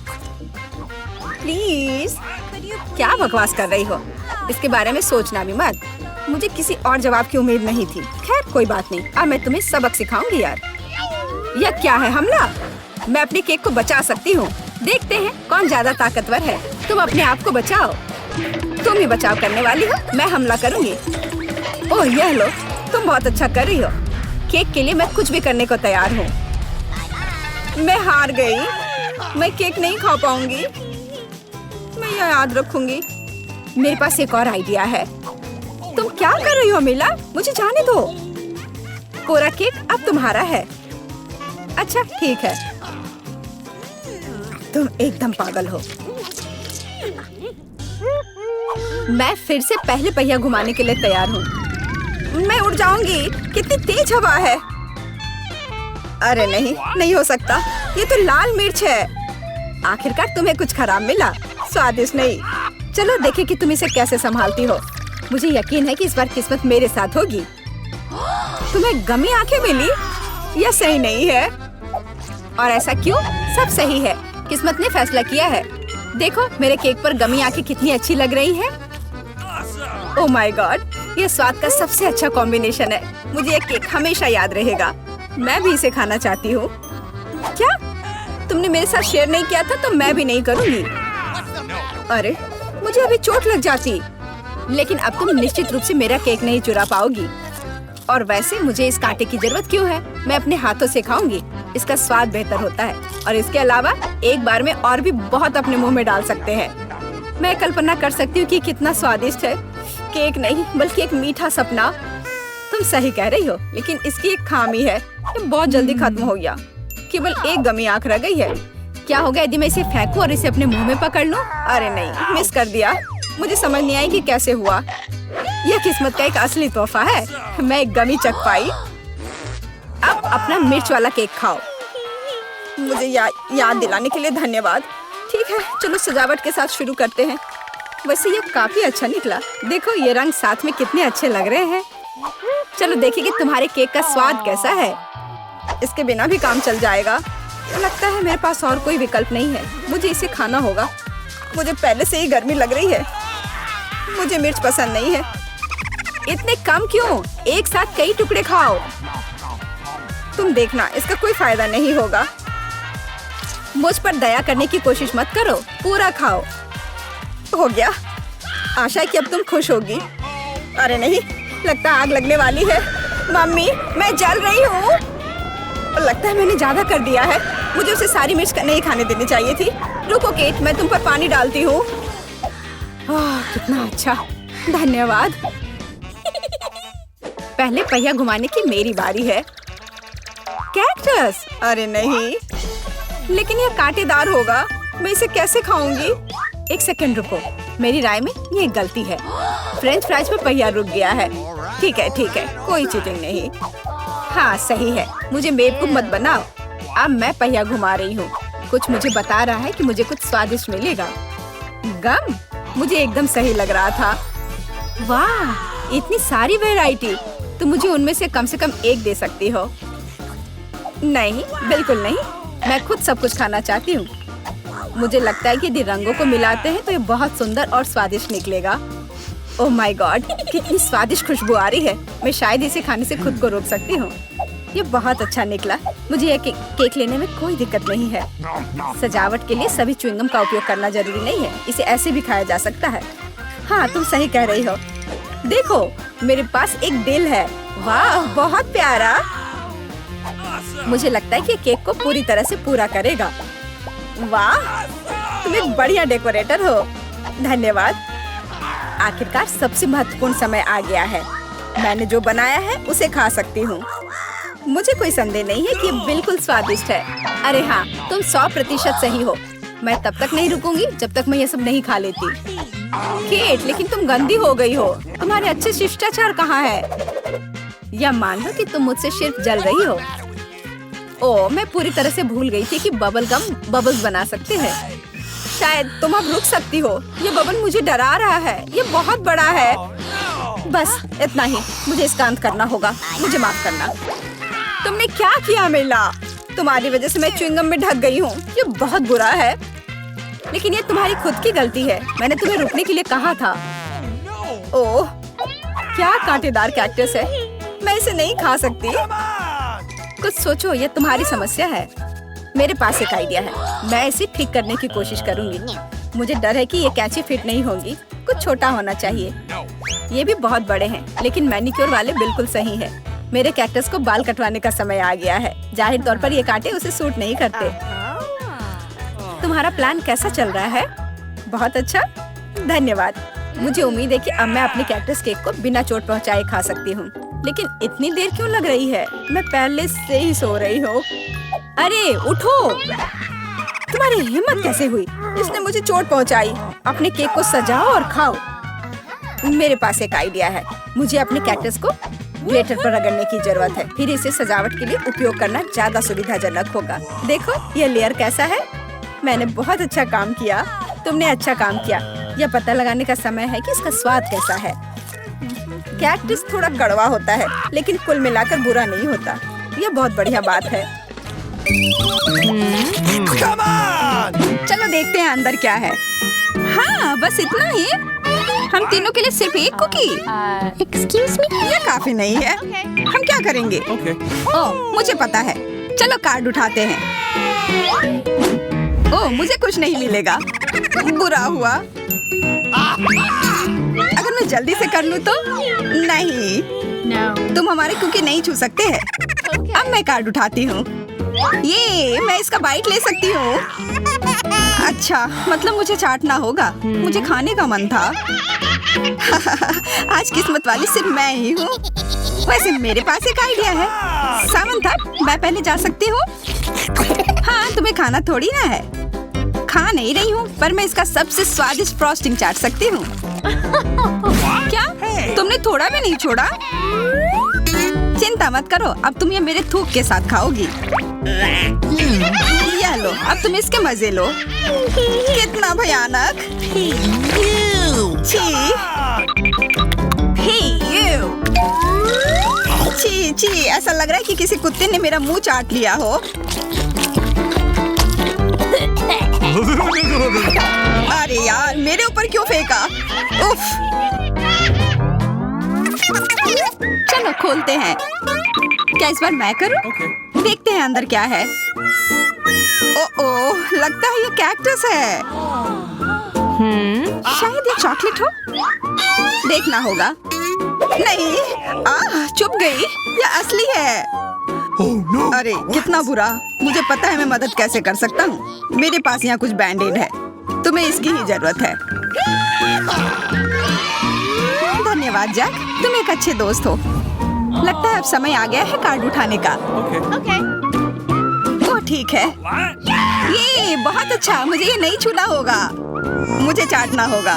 प्लीज। क्या बकवास कर रही हो? इसके बारे में सोचना भी मत। मुझे किसी और जवाब की उम्मीद नहीं थी। खैर कोई बात नहीं, अब मैं तुम्हें सबक सिखाऊंगी यार। यह क्या है, हमला? मैं अपने केक को बचा सकती हूँ। देखते हैं कौन ज्यादा ताकतवर है। तुम अपने आप को बचाओ। तुम ही बचाव करने वाली हो, मैं हमला करूंगी। ओह, यह लो, तुम बहुत अच्छा कर रही हो। केक के लिए मैं कुछ भी करने को तैयार हूँ। मैं हार गई। मैं केक नहीं खा पाऊंगी। मैं यह याद रखूंगी। मेरे पास एक और आइडिया है। तुम क्या कर रही हो मीला? मुझे जाने दो। पूरा केक अब तुम्हारा है। अच्छा ठीक है। तुम एकदम पागल हो। मैं फिर से पहले पहिया घुमाने के लिए तैयार हूँ। मैं उड़ जाऊंगी। कितनी तेज हवा है। अरे नहीं, नहीं हो सकता। ये तो लाल मिर्च है। आखिरकार तुम्हें कुछ खराब मिला। स्वादिष्ट नहीं। चलो देखें कि तुम इसे कैसे संभालती हो। मुझे यकीन है कि इस बार किस्मत मेरे साथ होगी। तुम्हें गमी आंखें मिली? यह सही नहीं है। और ऐसा क्यों? सब सही है। किस्मत ने फैसला किया है। देखो मेरे केक पर गमी आंखें कितनी अच्छी लग रही है। ओह माय गॉड, ये स्वाद का सबसे अच्छा कॉम्बिनेशन है। मुझे ये केक हमेशा याद रहेगा। मैं भी इसे खाना चाहती हूँ। क्या तुमने मेरे साथ शेयर नहीं किया था? तो मैं भी नहीं करूँगी। अरे मुझे अभी चोट लग जाती। लेकिन अब तुम निश्चित रूप से मेरा केक नहीं चुरा पाओगी। और वैसे मुझे इस कांटे की जरूरत क्यों है? मैं अपने हाथों से खाऊंगी। इसका स्वाद बेहतर होता है और इसके अलावा एक बार में और भी बहुत अपने मुंह में डाल सकते हैं। मैं कल्पना कर सकती हूँ कि कितना स्वादिष्ट है। केक नहीं बल्कि एक मीठा सपना। तुम सही कह रही हो, लेकिन इसकी एक खामी है। ये बहुत जल्दी खत्म हो गया। केवल एक गमी आंख रह गई है। क्या होगा यदि मैं इसे फेंकूं और इसे अपने मुंह में पकड़ लूं? अरे नहीं, मिस कर दिया। मुझे समझ नहीं आई कि कैसे हुआ। यह किस्मत का एक असली तोहफा है। मैं एक गमी चख पाई। अब अपना मिर्च वाला केक खाओ। मुझे याद दिलाने के लिए धन्यवाद। ठीक है, चलो सजावट के साथ शुरू करते हैं। वैसे ये काफी अच्छा निकला। देखो ये रंग साथ में कितने अच्छे लग रहे हैं। चलो देखें कि तुम्हारे केक का स्वाद कैसा है। इसके बिना भी काम चल जाएगा। लगता है मेरे पास और कोई विकल्प नहीं है। मुझे इसे खाना होगा। मुझे पहले से ही गर्मी लग रही है। मुझे मिर्च पसंद नहीं है। इतने कम क्यों? एक साथ कई टुकड़े खाओ। तुम देखना, इसका कोई फायदा नहीं होगा। मुझ पर दया करने की कोशिश मत करो। पूरा खाओ। हो गया। आशा है कि अब तुम खुश होगी। अरे नहीं, लगता आग लगने वाली है। मम्मी, मैं जल रही हूँ। लगता है मैंने ज्यादा कर दिया है। मुझे उसे सारी मिर्च नहीं खाने देनी चाहिए थी। रुको केट, मैं तुम पर पानी डालती हूँ। कितना अच्छा, धन्यवाद। पहले पहिया घुमाने की मेरी बारी है। कैक्टस? अरे नहीं, लेकिन यह कांटेदार होगा। मैं इसे कैसे खाऊंगी? एक सेकंड रुको, मेरी राय में ये गलती है। फ्रेंच फ्राइज पे पहिया रुक गया है। ठीक है, कोई चीटिंग नहीं। हाँ सही है, मुझे बेवकूफ मत बनाओ। अब मैं पहिया घुमा रही हूँ। कुछ मुझे बता रहा है कि मुझे कुछ स्वादिष्ट मिलेगा। गम? मुझे एकदम सही लग रहा था। वाह, इतनी सारी वैरायटी। तुम मुझे उनमें से कम एक दे सकती हो। नहीं, बिल्कुल नहीं, मैं खुद सब कुछ खाना चाहती हूँ। मुझे लगता है कि यदि रंगों को मिलाते हैं तो ये बहुत सुंदर और स्वादिष्ट निकलेगा। ओह माय गॉड, कितनी स्वादिष्ट खुशबू आ रही है। मैं शायद इसे खाने से खुद को रोक सकती हूँ। ये बहुत अच्छा निकला। मुझे यह केक लेने में कोई दिक्कत नहीं है। सजावट के लिए सभी च्युइंगम का उपयोग करना जरूरी नहीं है। इसे ऐसे भी खाया जा सकता है। हाँ, तुम सही कह रही हो। देखो, मेरे पास एक दिल है। वाह, बहुत प्यारा। मुझे लगता है कि केक को पूरी तरह से पूरा करेगा। वाह, तुम एक बढ़िया डेकोरेटर हो। धन्यवाद। आखिरकार सबसे महत्वपूर्ण समय आ गया है। मैंने जो बनाया है उसे खा सकती हूँ। मुझे कोई संदेह नहीं है कि ये बिल्कुल स्वादिष्ट है। अरे हाँ, तुम 100% सही हो। मैं तब तक नहीं रुकूंगी जब तक मैं ये सब नहीं खा लेती। केट, लेकिन तुम गंदी हो गई हो। तुम्हारे अच्छे शिष्टाचार कहाँ है? या मान लो कि तुम मुझसे सिर्फ जल रही हो। ओह, मैं पूरी तरह से भूल गई थी कि बबल गम बबल्स बना सकते हैं। शायद तुम अब रुक सकती हो। ये बबल मुझे डरा रहा है। ये बहुत बड़ा है। बस इतना ही, मुझे इसका अंत करना होगा। मुझे माफ करना। तुमने क्या किया मिला? तुम्हारी वजह से मैं च्युइंगम में ढक गई हूँ। ये बहुत बुरा है, लेकिन ये तुम्हारी खुद की गलती है। मैंने तुम्हें रुकने के लिए कहा था। ओह, क्या कांटेदार कैक्टस है। मैं इसे नहीं खा सकती। कुछ सोचो, ये तुम्हारी समस्या है। मेरे पास एक आइडिया है। मैं इसे ठीक करने की कोशिश करूंगी। मुझे डर है कि ये कैंची फिट नहीं होगी। कुछ छोटा होना चाहिए। ये भी बहुत बड़े हैं, लेकिन मैनिक्योर वाले बिल्कुल सही है। मेरे कैक्टस को बाल कटवाने का समय आ गया है। जाहिर तौर पर ये कांटे उसे सूट नहीं करते। तुम्हारा प्लान कैसा चल रहा है? बहुत अच्छा, धन्यवाद। मुझे उम्मीद है कि अब मैं अपने कैक्टस केक को बिना चोट पहुंचाए खा सकती हूँ। लेकिन इतनी देर क्यों लग रही है? मैं पहले से ही सो रही हूँ। अरे उठो, तुम्हारी हिम्मत कैसे हुई? इसने मुझे चोट पहुंचाई। अपने केक को सजाओ और खाओ। मेरे पास एक आइडिया है। मुझे अपने कैक्टस को ग्लिटर पर रगड़ने की जरूरत है। फिर इसे सजावट के लिए उपयोग करना ज्यादा सुविधाजनक होगा। देखो, यह लेयर कैसा है। मैंने बहुत अच्छा काम किया। तुमने अच्छा काम किया। यह पता लगाने का समय है कि इसका स्वाद कैसा है। कैक्टस थोड़ा कड़वा होता है, लेकिन कुल मिलाकर बुरा नहीं होता। यह बहुत बढ़िया बात है। चलो देखते हैं अंदर क्या है। हाँ, बस इतना ही। हम तीनों के लिए सिर्फ एक कुकी। एक्सक्यूज मी, ये काफी नहीं है। हम क्या करेंगे? ओह, मुझे पता है। चलो कार्ड उठाते हैं। ओह, मुझे कुछ नहीं मिलेगा। बुरा हुआ। अगर मैं जल्दी से कर लूँ तो? नहीं, तुम हमारे कुकी नहीं छू सकते हैं। अब मैं कार्ड उठाती हूँ। ये मैं इसका बाइट ले सकती हूँ। अच्छा, मतलब मुझे चाटना होगा। मुझे खाने का मन था। आज किस्मत वाली सिर्फ मैं ही हूँ। वैसे मेरे पास एक आइडिया है। सामंथा, मैं पहले जा सकती हूँ? हाँ, तुम्हें खाना थोड़ी ना है। खा नहीं रही हूँ, पर मैं इसका सबसे स्वादिष्ट फ्रॉस्टिंग चाट सकती हूँ। क्या? तुमने थोड़ा भी नहीं छोड़ा? चिंता मत करो, अब तुम ये मेरे थूक के साथ खाओगी। यह लो, अब तुम इसके मजे लो। कितना भयानक। छी छी, ऐसा लग रहा है कि किसी कुत्ते ने मेरा मुंह चाट लिया हो। अरे यार, मेरे ऊपर क्यों फेंका? उफ। चलो खोलते हैं। क्या इस बार मैं करूं? देखते हैं अंदर क्या है। ओह, लगता है ये कैक्टस है। शायद ये चॉकलेट हो। देखना होगा। नहीं, चुप गई। ये असली है। अरे कितना बुरा। मुझे पता है मैं मदद कैसे कर सकता हूँ। मेरे पास यहाँ कुछ बैंडेड है। तुम्हें इसकी ही जरूरत है। धन्यवाद जैक, तुम एक अच्छे दोस्त हो। लगता है अब समय आ गया है कार्ड उठाने का। ओह ठीक है। ये बहुत अच्छा, मुझे ये नहीं छूना होगा, मुझे चाटना होगा।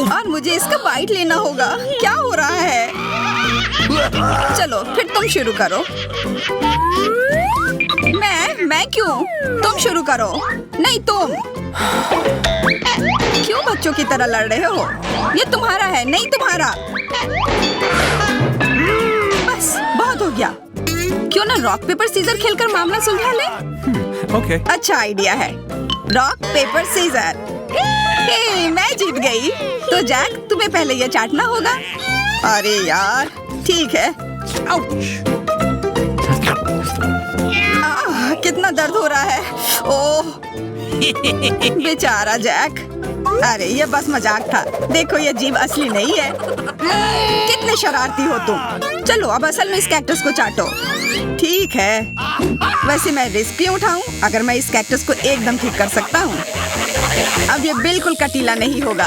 और मुझे इसका बाइट लेना होगा। क्या हो रहा है? चलो फिर तुम शुरू करो। मैं क्यों? तुम शुरू करो। नहीं तुम। क्यों बच्चों की तरह लड़ रहे हो? ये तुम्हारा है, नहीं तुम्हारा। बस बहुत हो गया। क्यों ना रॉक पेपर सीजर खेलकर मामला सुलझा ले? Okay. अच्छा आइडिया है। Rock paper scissor. हे, मैं जीत गई। तो जैक तुम्हें पहले ये चाटना होगा। अरे यार ठीक है। कितना दर्द हो रहा है। ओह बेचारा जैक। अरे ये बस मजाक था। देखो ये जीभ असली नहीं है। कितने शरारती हो तुम। चलो अब असल में इस कैक्टस को चाटो। ठीक है, वैसे मैं रिस्क क्यों उठाऊं अगर मैं इस कैक्टस को एकदम ठीक कर सकता हूँ। अब ये बिल्कुल कटीला नहीं होगा।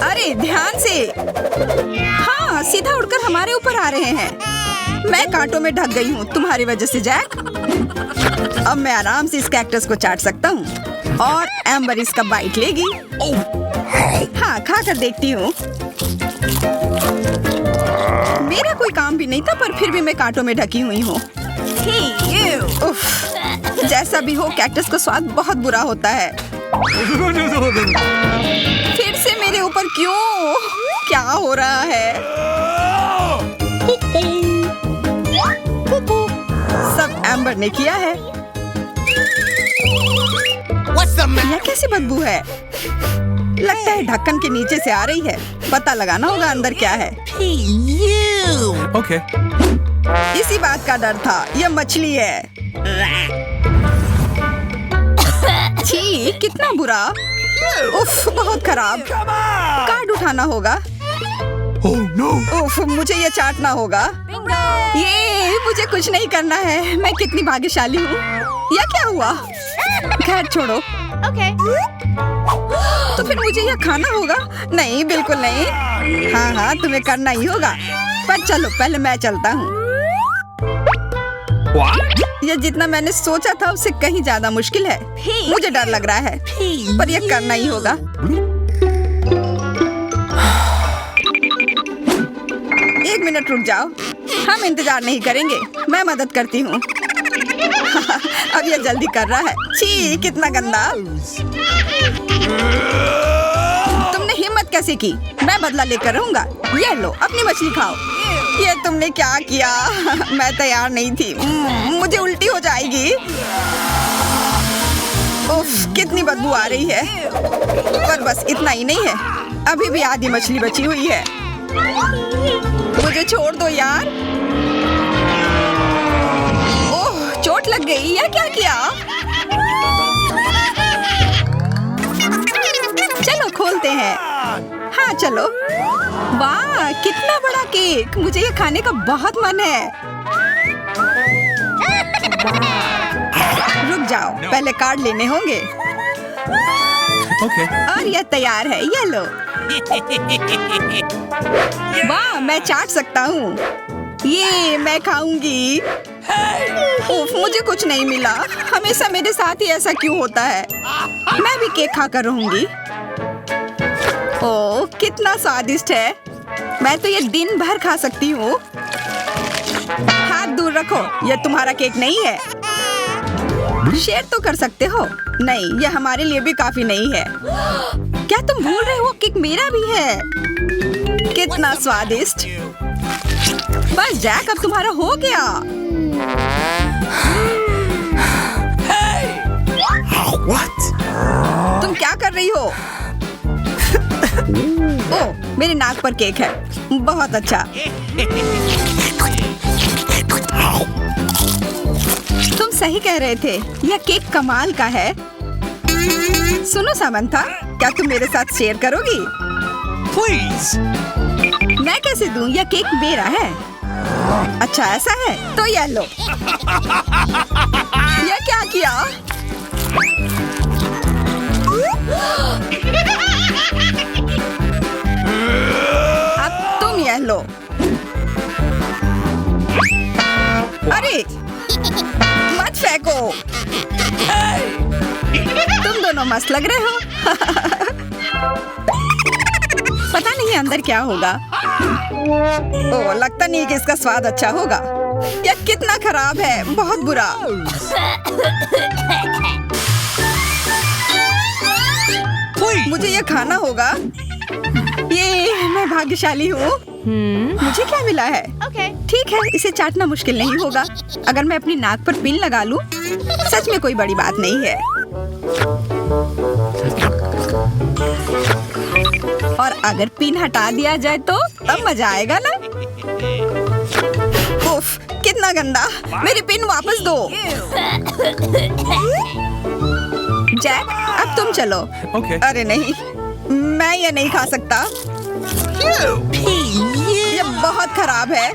अरे ध्यान से। हाँ सीधा उड़कर हमारे ऊपर आ रहे हैं। मैं कांटों में ढक गई हूँ तुम्हारी वजह से जैक। अब मैं आराम से इस कैक्टस को चाट सकता हूँ और एम्बर इसका बाइट लेगी। हाँ खा कर देखती हूँ। मेरा कोई काम भी नहीं था पर फिर भी मैं कांटों में ढकी हुई हूँ। जैसा भी हो कैक्टस का स्वाद बहुत बुरा होता है। फिर से मेरे ऊपर क्यों? क्या हो रहा है? सब एम्बर ने किया है। यह कैसी बदबू है? लगता है ढक्कन के नीचे से आ रही है। पता लगाना होगा अंदर क्या है। Okay. इसी बात का डर था। यह मछली है। छी कितना बुरा। उफ बहुत खराब। कार्ड उठाना होगा। Oh no. उफ मुझे ये चाटना होगा। ये मुझे कुछ नहीं करना है। मैं कितनी भाग्यशाली हूँ। यह क्या हुआ? खैर छोड़ो। तो फिर मुझे यह खाना होगा? नहीं बिल्कुल नहीं। हाँ तुम्हें करना ही होगा। पर चलो पहले मैं चलता हूँ। यह जितना मैंने सोचा था उससे कहीं ज्यादा मुश्किल है। मुझे डर लग रहा है पर यह करना ही होगा। एक मिनट रुक जाओ। हम इंतजार नहीं करेंगे। मैं मदद करती हूँ। अब यह जल्दी कर रहा है। छी कितना गंदा। तुमने हिम्मत कैसे की? मैं बदला लेकर रहूंगा। ये लो अपनी मछली खाओ। ये तुमने क्या किया? मैं तैयार नहीं थी। मुझे उल्टी हो जाएगी। उफ कितनी बदबू आ रही है। पर बस इतना ही नहीं है, अभी भी आधी मछली बची हुई है। मुझे छोड़ दो यार। ओह चोट लग गई। या क्या किया? चलो खोलते हैं। हाँ चलो। वाह कितना बड़ा केक। मुझे ये खाने का बहुत मन है। रुक जाओ, पहले कार्ड लेने होंगे। Okay. और यह तैयार है। ये लो। वाह मैं चाट सकता हूँ। ये मैं खाऊंगी। उफ, मुझे कुछ नहीं मिला। हमेशा मेरे साथ ही ऐसा क्यों होता है? मैं भी केक खाकर रहूंगी। ओह कितना स्वादिष्ट है। मैं तो ये दिन भर खा सकती हूँ। हाथ दूर रखो, यह तुम्हारा केक नहीं है। शेयर तो कर सकते हो। नहीं यह हमारे लिए भी काफी नहीं है। क्या तुम भूल रहे हो केक मेरा भी है? कितना स्वादिष्ट। बस जैक अब तुम्हारा हो गया। What? तुम क्या कर रही हो? ओह मेरे नाक पर केक है। बहुत अच्छा। तुम सही कह रहे थे, यह केक कमाल का है। सुनो सामंथा, क्या तुम मेरे साथ शेयर करोगी? Please. मैं कैसे दूं? यह केक मेरा है। अच्छा ऐसा है तो यह लो। यह क्या किया? फेंको। तुम दोनों मस्त लग रहे हो। पता नहीं अंदर क्या होगा। ओह, लगता नहीं कि इसका स्वाद अच्छा होगा। यह कितना खराब है, बहुत बुरा। मुझे यह खाना होगा। ये मैं भाग्यशाली हूँ। मुझे क्या मिला है? ठीक है, इसे चाटना मुश्किल नहीं होगा। अगर मैं अपनी नाक पर पिन लगा लूं, सच में कोई बड़ी बात नहीं है। और अगर पिन हटा दिया जाए तो तब मजा आएगा ना? उफ, कितना गंदा। मेरी पिन वापस दो। जैक, अब तुम चलो। Okay. अरे नहीं, मैं ये नहीं खा सकता। ये बहुत खराब है।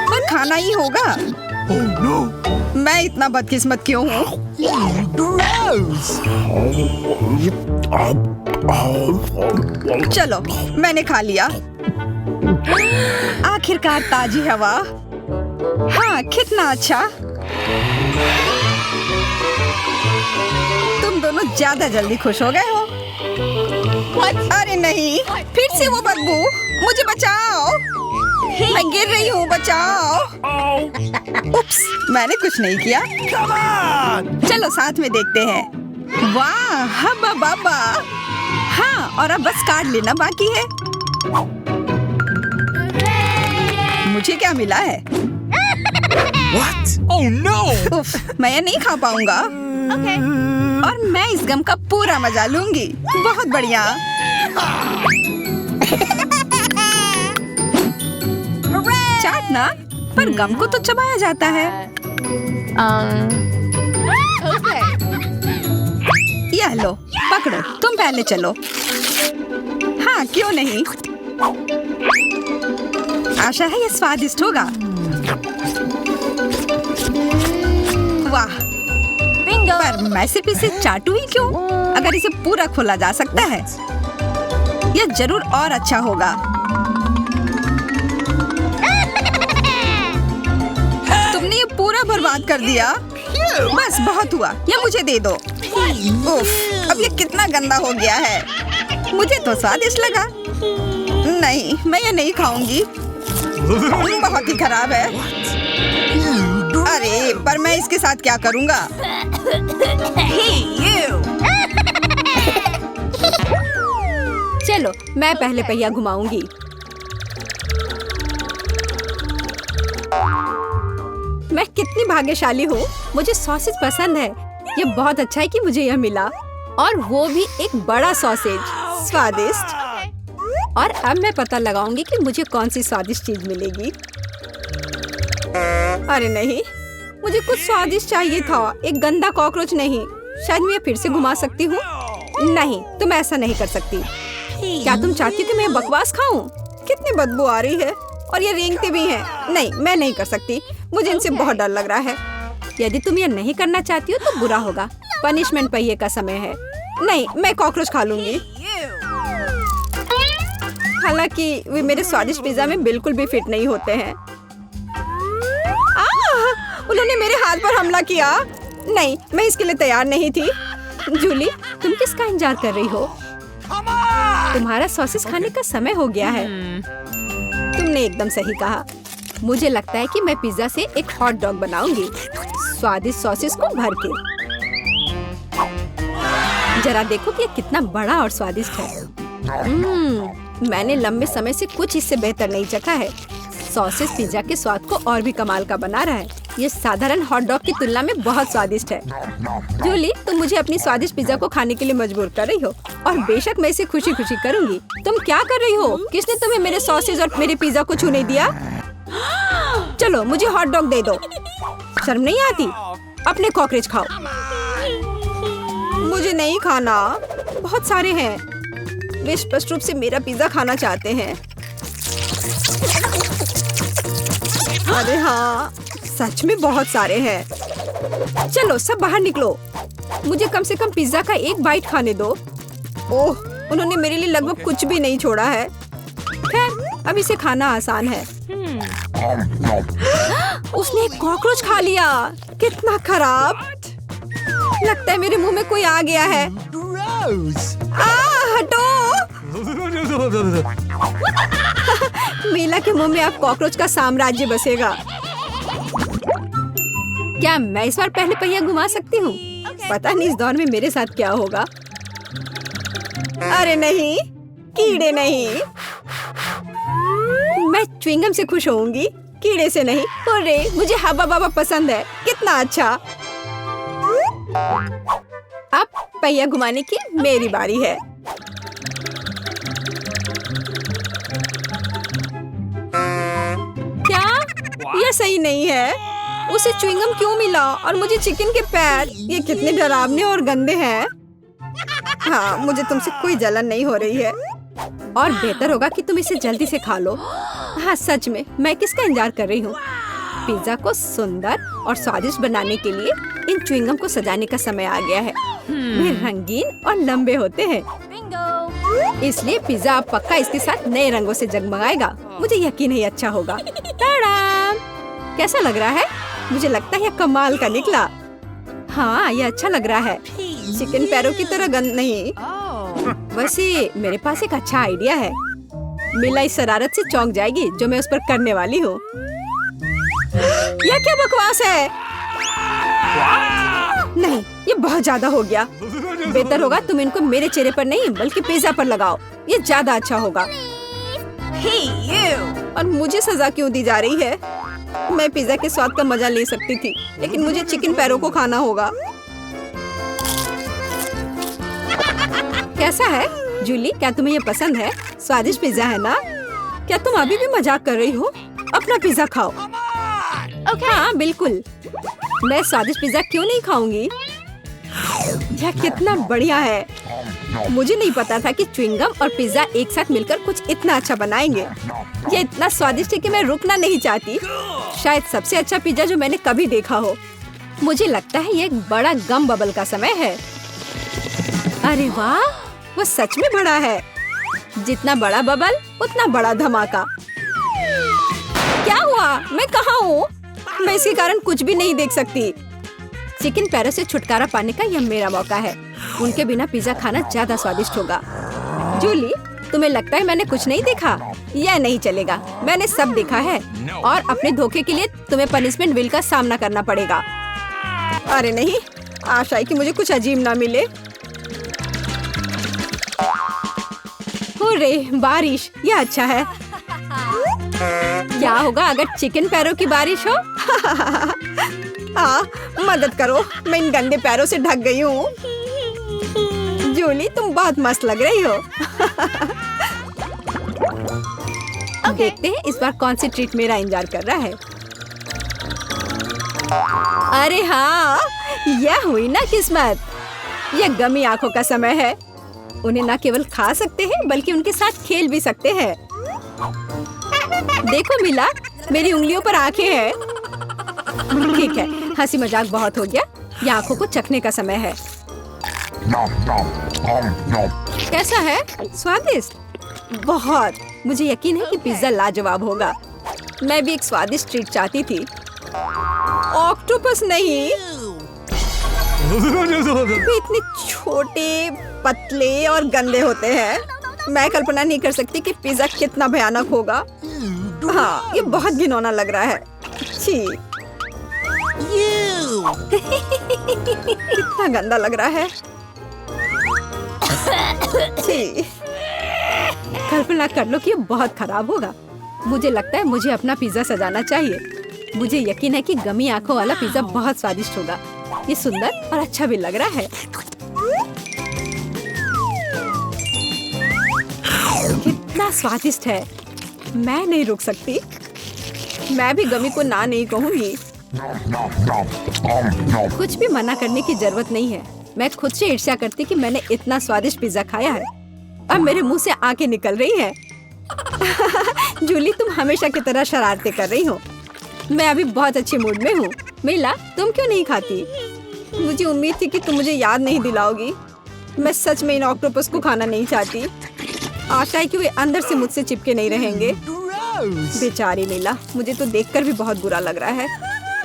पर खाना ही होगा। Oh no. मैं इतना बदकिस्मत क्यों हूँ? चलो, मैंने खा लिया। आखिरकार ताजी हवा। हाँ, कितना अच्छा। तुम दोनों ज्यादा जल्दी खुश हो गए हो। अरे नहीं, फिर से वो बदबू। मुझे बचाओ, मैं गिर रही हूँ, बचाओ। उप्स, मैंने कुछ नहीं किया। Come on. चलो साथ में देखते हैं। वाह, हब्बा बाबा। हाँ, और अब बस काट लेना बाकी है। मुझे क्या मिला है? What? Oh no. उफ, मैं ये नहीं खा पाऊंगा। और मैं इस गम का पूरा मजा लूंगी। बहुत बढ़िया। चाटना, पर गम को तो चबाया जाता है। यह लो, पकड़ो, तुम पहले चलो। हाँ, क्यों नहीं? आशा है ये स्वादिष्ट होगा। वाह, पर मैं सिर्फ इसे चाटू ही क्यों? अगर इसे पूरा खोला जा सकता है, यह जरूर और अच्छा होगा। तुमने ये पूरा बर्बाद कर दिया। बस बहुत हुआ, ये मुझे दे दो। उफ, अब ये कितना गंदा हो गया है। मुझे तो स्वादिष्ट लगा। नहीं, मैं ये नहीं खाऊंगी। बहुत ही खराब है। अरे, पर मैं इसके साथ क्या करूंगा? चलो, मैं पहले पहिया घुमाऊंगी। मैं कितनी भाग्यशाली हूँ। मुझे सॉसेज पसंद है। ये बहुत अच्छा है कि मुझे यह मिला, और वो भी एक बड़ा सॉसेज। स्वादिष्ट। और अब मैं पता लगाऊंगी कि मुझे कौन सी स्वादिष्ट चीज मिलेगी। अरे नहीं, मुझे कुछ स्वादिष्ट चाहिए था, एक गंदा कॉकरोच नहीं। शायद मैं फिर से घुमा सकती हूँ। नहीं, तुम ऐसा नहीं कर सकती। क्या तुम चाहती हो कि मैं बकवास खाऊं? कितनी बदबू आ रही है, और ये रेंगते भी हैं। नहीं, मैं नहीं कर सकती। मुझे इनसे बहुत डर लग रहा है। यदि तुम ये नहीं करना चाहती हो तो बुरा होगा। पनिशमेंट पहिए का समय है। नहीं, मैं कॉकरोच खा लूंगी। हालांकि वे मेरे स्वादिष्ट पिज्जा में बिल्कुल भी फिट नहीं होते हैं। उन्होंने मेरे हाथ पर हमला किया। नहीं, मैं इसके लिए तैयार नहीं थी। जूली, तुम किसका इंतजार कर रही हो? तुम्हारा सॉसेस खाने का समय हो गया है। तुमने एकदम सही कहा। मुझे लगता है कि मैं पिज्जा से एक हॉट डॉग बनाऊंगी, स्वादिष्ट सॉसेस को भर के। जरा देखो कि ये कितना बड़ा और स्वादिष्ट है। मैंने लंबे समय से कुछ इससे बेहतर नहीं चखा है। सॉसेस पिज्जा के स्वाद को और भी कमाल का बना रहा है। ये साधारण हॉट डॉग की तुलना में बहुत स्वादिष्ट है। जूली, तुम मुझे अपनी स्वादिष्ट पिज्जा को खाने के लिए मजबूर कर रही हो, और बेशक मैं इसे खुशी खुशी करूंगी। तुम क्या कर रही हो? किसने तुम्हें मेरे सॉसेज और मेरे पिज्जा को छूने दिया? चलो, मुझे हॉट डॉग दे दो। शर्म नहीं आती? अपने कॉकरोच खाओ। मुझे नहीं खाना। बहुत सारे हैं। वे स्पष्ट रूप से मेरा पिज्जा खाना चाहते हैं। अरे हाँ, सच में बहुत सारे हैं। चलो, सब बाहर निकलो। मुझे कम से कम पिज्जा का एक बाइट खाने दो। ओह, उन्होंने मेरे लिए लगभग कुछ भी नहीं छोड़ा है। खैर, अब इसे खाना आसान है। उसने एक कॉकरोच खा लिया। कितना खराब। लगता है मेरे मुंह में कोई आ गया है। Gross. हटो। मीला के मुंह में अब कॉकरोच का साम्राज्य बसेगा। क्या मैं इस बार पहले पहिया घुमा सकती हूँ? पता नहीं इस दौर में मेरे साथ क्या होगा। अरे नहीं, कीड़े नहीं। मैं च्युइंगम से खुश होऊंगी, कीड़े से नहीं। अरे मुझे हवा बाबा पसंद है। कितना अच्छा। अब पहिया घुमाने की मेरी बारी है। क्या यह सही नहीं है? उसे च्युइंगम क्यों मिला और मुझे चिकन के पैर? ये कितने डरावने और गंदे हैं। हाँ, मुझे तुमसे कोई जलन नहीं हो रही है और बेहतर होगा कि तुम इसे जल्दी से खा लो। हाँ सच में, मैं किसका इंतजार कर रही हूँ? पिज्जा को सुंदर और स्वादिष्ट बनाने के लिए इन च्युइंगम को सजाने का समय आ गया है। वे रंगीन और लंबे होते हैं, इसलिए पिज्जा अब पक्का इसके साथ नए रंगों से जगमगाएगा। मुझे यकीन है अच्छा होगा। टाडाम! कैसा लग रहा है? मुझे लगता है यह कमाल का निकला। हाँ, यह अच्छा लग रहा है। चिकन पैरों की तरह गंद नहीं। वैसे मेरे पास एक अच्छा आइडिया है। मीला इस शरारत से चौंक जाएगी जो मैं उस पर करने वाली हूँ। यह क्या बकवास है? नहीं, ये बहुत ज्यादा हो गया। बेहतर होगा तुम इनको मेरे चेहरे पर नहीं बल्कि पिज्जा पर लगाओ। ये ज्यादा अच्छा होगा। और मुझे सजा क्यों दी जा रही है? मैं पिज्जा के स्वाद का मजा ले सकती थी, लेकिन मुझे चिकन पैरों को खाना होगा। कैसा है जूली? क्या तुम्हें ये पसंद है? स्वादिष्ट पिज्जा है ना? क्या तुम अभी भी मजाक कर रही हो? अपना पिज्जा खाओ। हाँ बिल्कुल, मैं स्वादिष्ट पिज्जा क्यों नहीं खाऊंगी? यह कितना बढ़िया है। मुझे नहीं पता था कि च्युइंगम और पिज्जा एक साथ मिलकर कुछ इतना अच्छा बनाएंगे। ये इतना स्वादिष्ट है कि मैं रुकना नहीं चाहती। शायद सबसे अच्छा पिज्जा जो मैंने कभी देखा हो। मुझे लगता है ये एक बड़ा गम बबल का समय है। अरे वाह, वो सच में बड़ा है। जितना बड़ा बबल उतना बड़ा धमाका। क्या हुआ? मैं कहाँ हूँ? मैं इसके कारण कुछ भी नहीं देख सकती। चिकन पैरों से छुटकारा पाने का यह मेरा मौका है। उनके बिना पिज्जा खाना ज्यादा स्वादिष्ट होगा। जूली, तुम्हें लगता है मैंने कुछ नहीं देखा? यह नहीं चलेगा, मैंने सब देखा है और अपने धोखे के लिए तुम्हें पनिशमेंट बिल का सामना करना पड़ेगा। अरे नहीं, आशा है कि मुझे कुछ अजीब ना मिले। हुर्रे, बारिश, यह अच्छा है। क्या होगा अगर चिकन पैरों की बारिश हो? मदद करो, मैं इन गंदे पैरों से ढक गई हूँ। जूली, तुम बहुत मस्त लग रही हो। देखते हैं इस बार कौन सी ट्रीट मेरा इंतजार कर रहा है। अरे हाँ, यह हुई ना किस्मत। यह गमी आंखों का समय है। उन्हें न केवल खा सकते हैं बल्कि उनके साथ खेल भी सकते हैं। देखो मिला, मेरी उंगलियों पर आंखें हैं। ठीक है, हंसी मजाक बहुत हो गया। ये आंखों को चखने का समय है। कैसा है? स्वादिष्ट? बहुत। मुझे यकीन है कि पिज्जा लाजवाब होगा। मैं भी एक स्वादिष्ट ट्रीट चाहती थी। ऑक्टोपस नहीं। वे इतने छोटे, पतले और गंदे होते हैं। मैं कल्पना नहीं कर सकती कि पिज्जा कितना भयानक होगा। हाँ, ये बहुत घिनौना लग रहा है। छी। कितना गंदा लग रहा है। छी। कल्पना कर लो कि ये बहुत खराब होगा। मुझे लगता है मुझे अपना पिज्जा सजाना चाहिए। मुझे यकीन है कि गमी आंखों वाला पिज्जा बहुत स्वादिष्ट होगा। ये सुंदर और अच्छा भी लग रहा है। कितना स्वादिष्ट है। मैं नहीं रुक सकती। मैं भी गमी को ना नहीं कहूँगी। कुछ भी मना करने की जरूरत नहीं है। मैं खुद से ईर्ष्या करती कि मैंने इतना स्वादिष्ट पिज्जा खाया है। अब मेरे मुंह से आंखें निकल रही हैं। जूली, तुम हमेशा की तरह शरारतें कर रही हो। मैं अभी बहुत अच्छे मूड में हूँ। मिला, तुम क्यों नहीं खाती? मुझे उम्मीद थी कि तुम मुझे याद नहीं दिलाओगी। मैं सच में इन ऑक्टोपस को खाना नहीं चाहती। आशा है कि वे अंदर से मुझसे चिपके नहीं रहेंगे। बेचारी नीला, मुझे तो देखकर भी बहुत बुरा लग रहा है।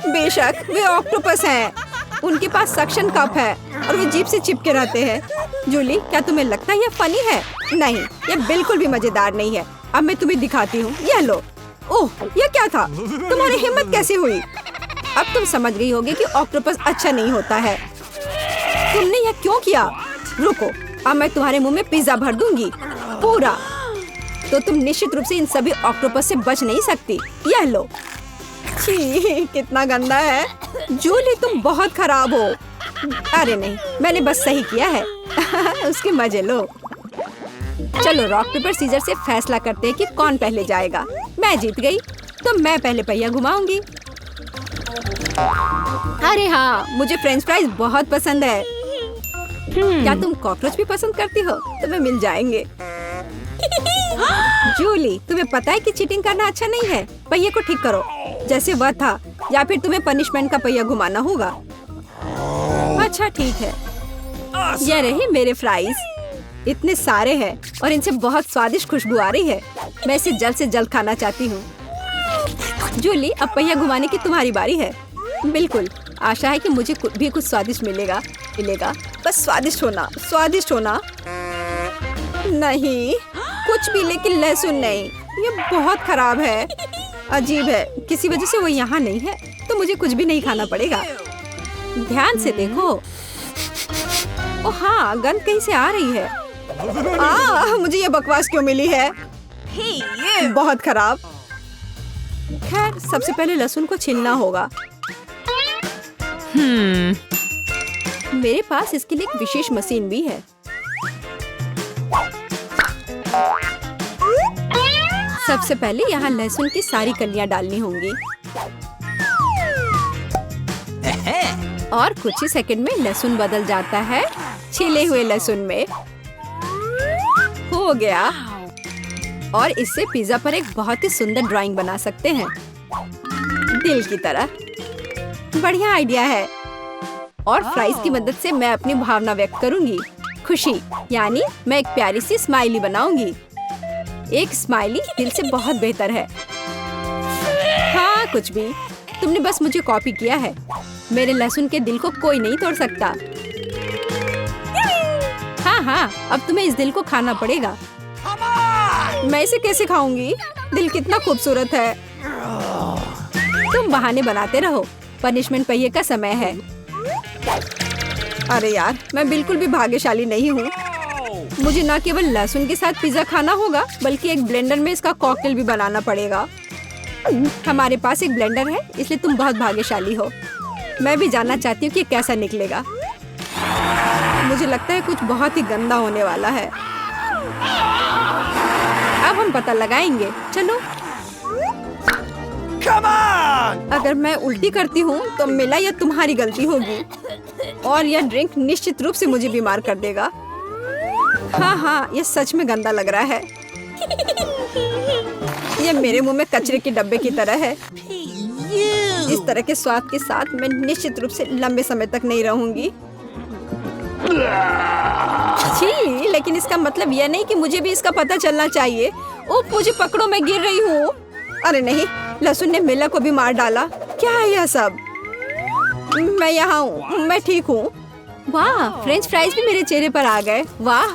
बेशक वे ऑक्टोपस हैं। उनके पास सक्शन कप है और वे जीभ से चिपके रहते हैं। जूली, क्या तुम्हें लगता है ये फनी है? नहीं, ये बिल्कुल भी मजेदार नहीं है। अब मैं तुम्हें दिखाती हूँ। यह लो। ओह, ये क्या था? तुम्हारी हिम्मत कैसे हुई? अब तुम समझ गई होगी कि ऑक्टोपस अच्छा नहीं होता है। तुमने यह क्यों किया? रुको, अब मैं तुम्हारे मुंह में पिज्जा भर दूंगी, पूरा। तो तुम निश्चित रूप से इन सभी ऑक्टोपस से बच नहीं सकती। यह लो। छी, कितना गंदा है। जूली, तुम बहुत खराब हो। अरे नहीं, मैंने बस सही किया है। उसके मजे लो। चलो रॉक पेपर सीजर से फैसला करते हैं कि कौन पहले जाएगा। मैं जीत गई, तो मैं पहले पहिया घुमाऊंगी। अरे हाँ, मुझे फ्रेंच फ्राइज बहुत पसंद है। क्या तुम कॉकरोच भी पसंद करती हो? तुम्हें मिल जाएंगे। जूली, तुम्हें पता है कि चीटिंग करना अच्छा नहीं है। पहिए को ठीक करो जैसे वह था, या फिर तुम्हें पनिशमेंट का पहिया घुमाना होगा। अच्छा ठीक है। ये रहे मेरे फ्राइज। इतने सारे हैं और इनसे बहुत स्वादिष्ट खुशबू आ रही है। मैं इसे जल्द से जल्द खाना चाहती हूँ। जूली, अब पहिया घुमाने की तुम्हारी बारी है। बिल्कुल, आशा है कि मुझे भी कुछ स्वादिष्ट मिलेगा। बस स्वादिष्ट होना, स्वादिष्ट होना। नहीं, कुछ भी, लेकिन लहसुन नहीं। ये बहुत खराब है, अजीब है। किसी वजह से वो यहाँ नहीं है, तो मुझे कुछ भी नहीं खाना पड़ेगा। ध्यान से देखो। ओ हाँ, गंध कहीं से आ रही है। मुझे ये बकवास क्यों मिली है? बहुत खराब। खैर, सबसे पहले लहसुन को छीलना होगा। मेरे पास इसके लिए एक विशेष मशीन भी है। सबसे पहले यहाँ लहसुन की सारी कलियां डालनी होंगी और कुछ ही सेकंड में लहसुन बदल जाता है छिले हुए लहसुन में। हो गया। और इससे पिज्जा पर एक बहुत ही सुंदर ड्राइंग बना सकते हैं, दिल की तरह। बढ़िया आइडिया है। और फ्राइज की मदद से मैं अपनी भावना व्यक्त करूंगी। खुशी, यानी मैं एक प्यारी सी स्माइली बनाऊंगी। एक स्माइली दिल से बहुत बेहतर है। हाँ, कुछ भी। तुमने बस मुझे कॉपी किया है। मेरे लहसुन के दिल को कोई नहीं तोड़ सकता। हाँ, अब तुम्हें इस दिल को खाना पड़ेगा। मैं इसे कैसे खाऊंगी? दिल कितना खूबसूरत है। तुम बहाने बनाते रहो। पनिशमेंट पहिए का समय है। अरे यार, मैं बिल्कुल भी भाग्यशाली नहीं हूँ। मुझे न केवल लहसुन के साथ पिज्जा खाना होगा, बल्कि एक ब्लेंडर में इसका कॉकटेल भी बनाना पड़ेगा। हमारे पास एक ब्लेंडर है, इसलिए तुम बहुत भाग्यशाली हो। मैं भी जानना चाहती हूँ कि कैसा निकलेगा। मुझे लगता है कुछ बहुत ही गंदा होने वाला है। अब हम पता लगाएंगे। चलो। Come on! अगर मैं उल्टी करती हूँ तो मिला यह तुम्हारी गलती होगी और यह ड्रिंक निश्चित रूप से मुझे बीमार कर देगा। हाँ, यह सच में गंदा लग रहा है। यह मेरे मुंह में कचरे के डब्बे की तरह है। इस तरह के स्वाद के साथ मैं निश्चित रूप से लंबे समय तक नहीं रहूंगी। छी, लेकिन इसका मतलब यह नहीं कि मुझे भी इसका पता चलना चाहिए। ओह, मुझे पकड़ो, मैं गिर रही हूँ। अरे नहीं, लहसुन ने मिला को भी मार डाला। क्या है यह सब? मैं यहाँ हूँ, मैं ठीक हूँ। वाह, फ्रेंच फ्राइज भी मेरे चेहरे पर आ गए। वाह,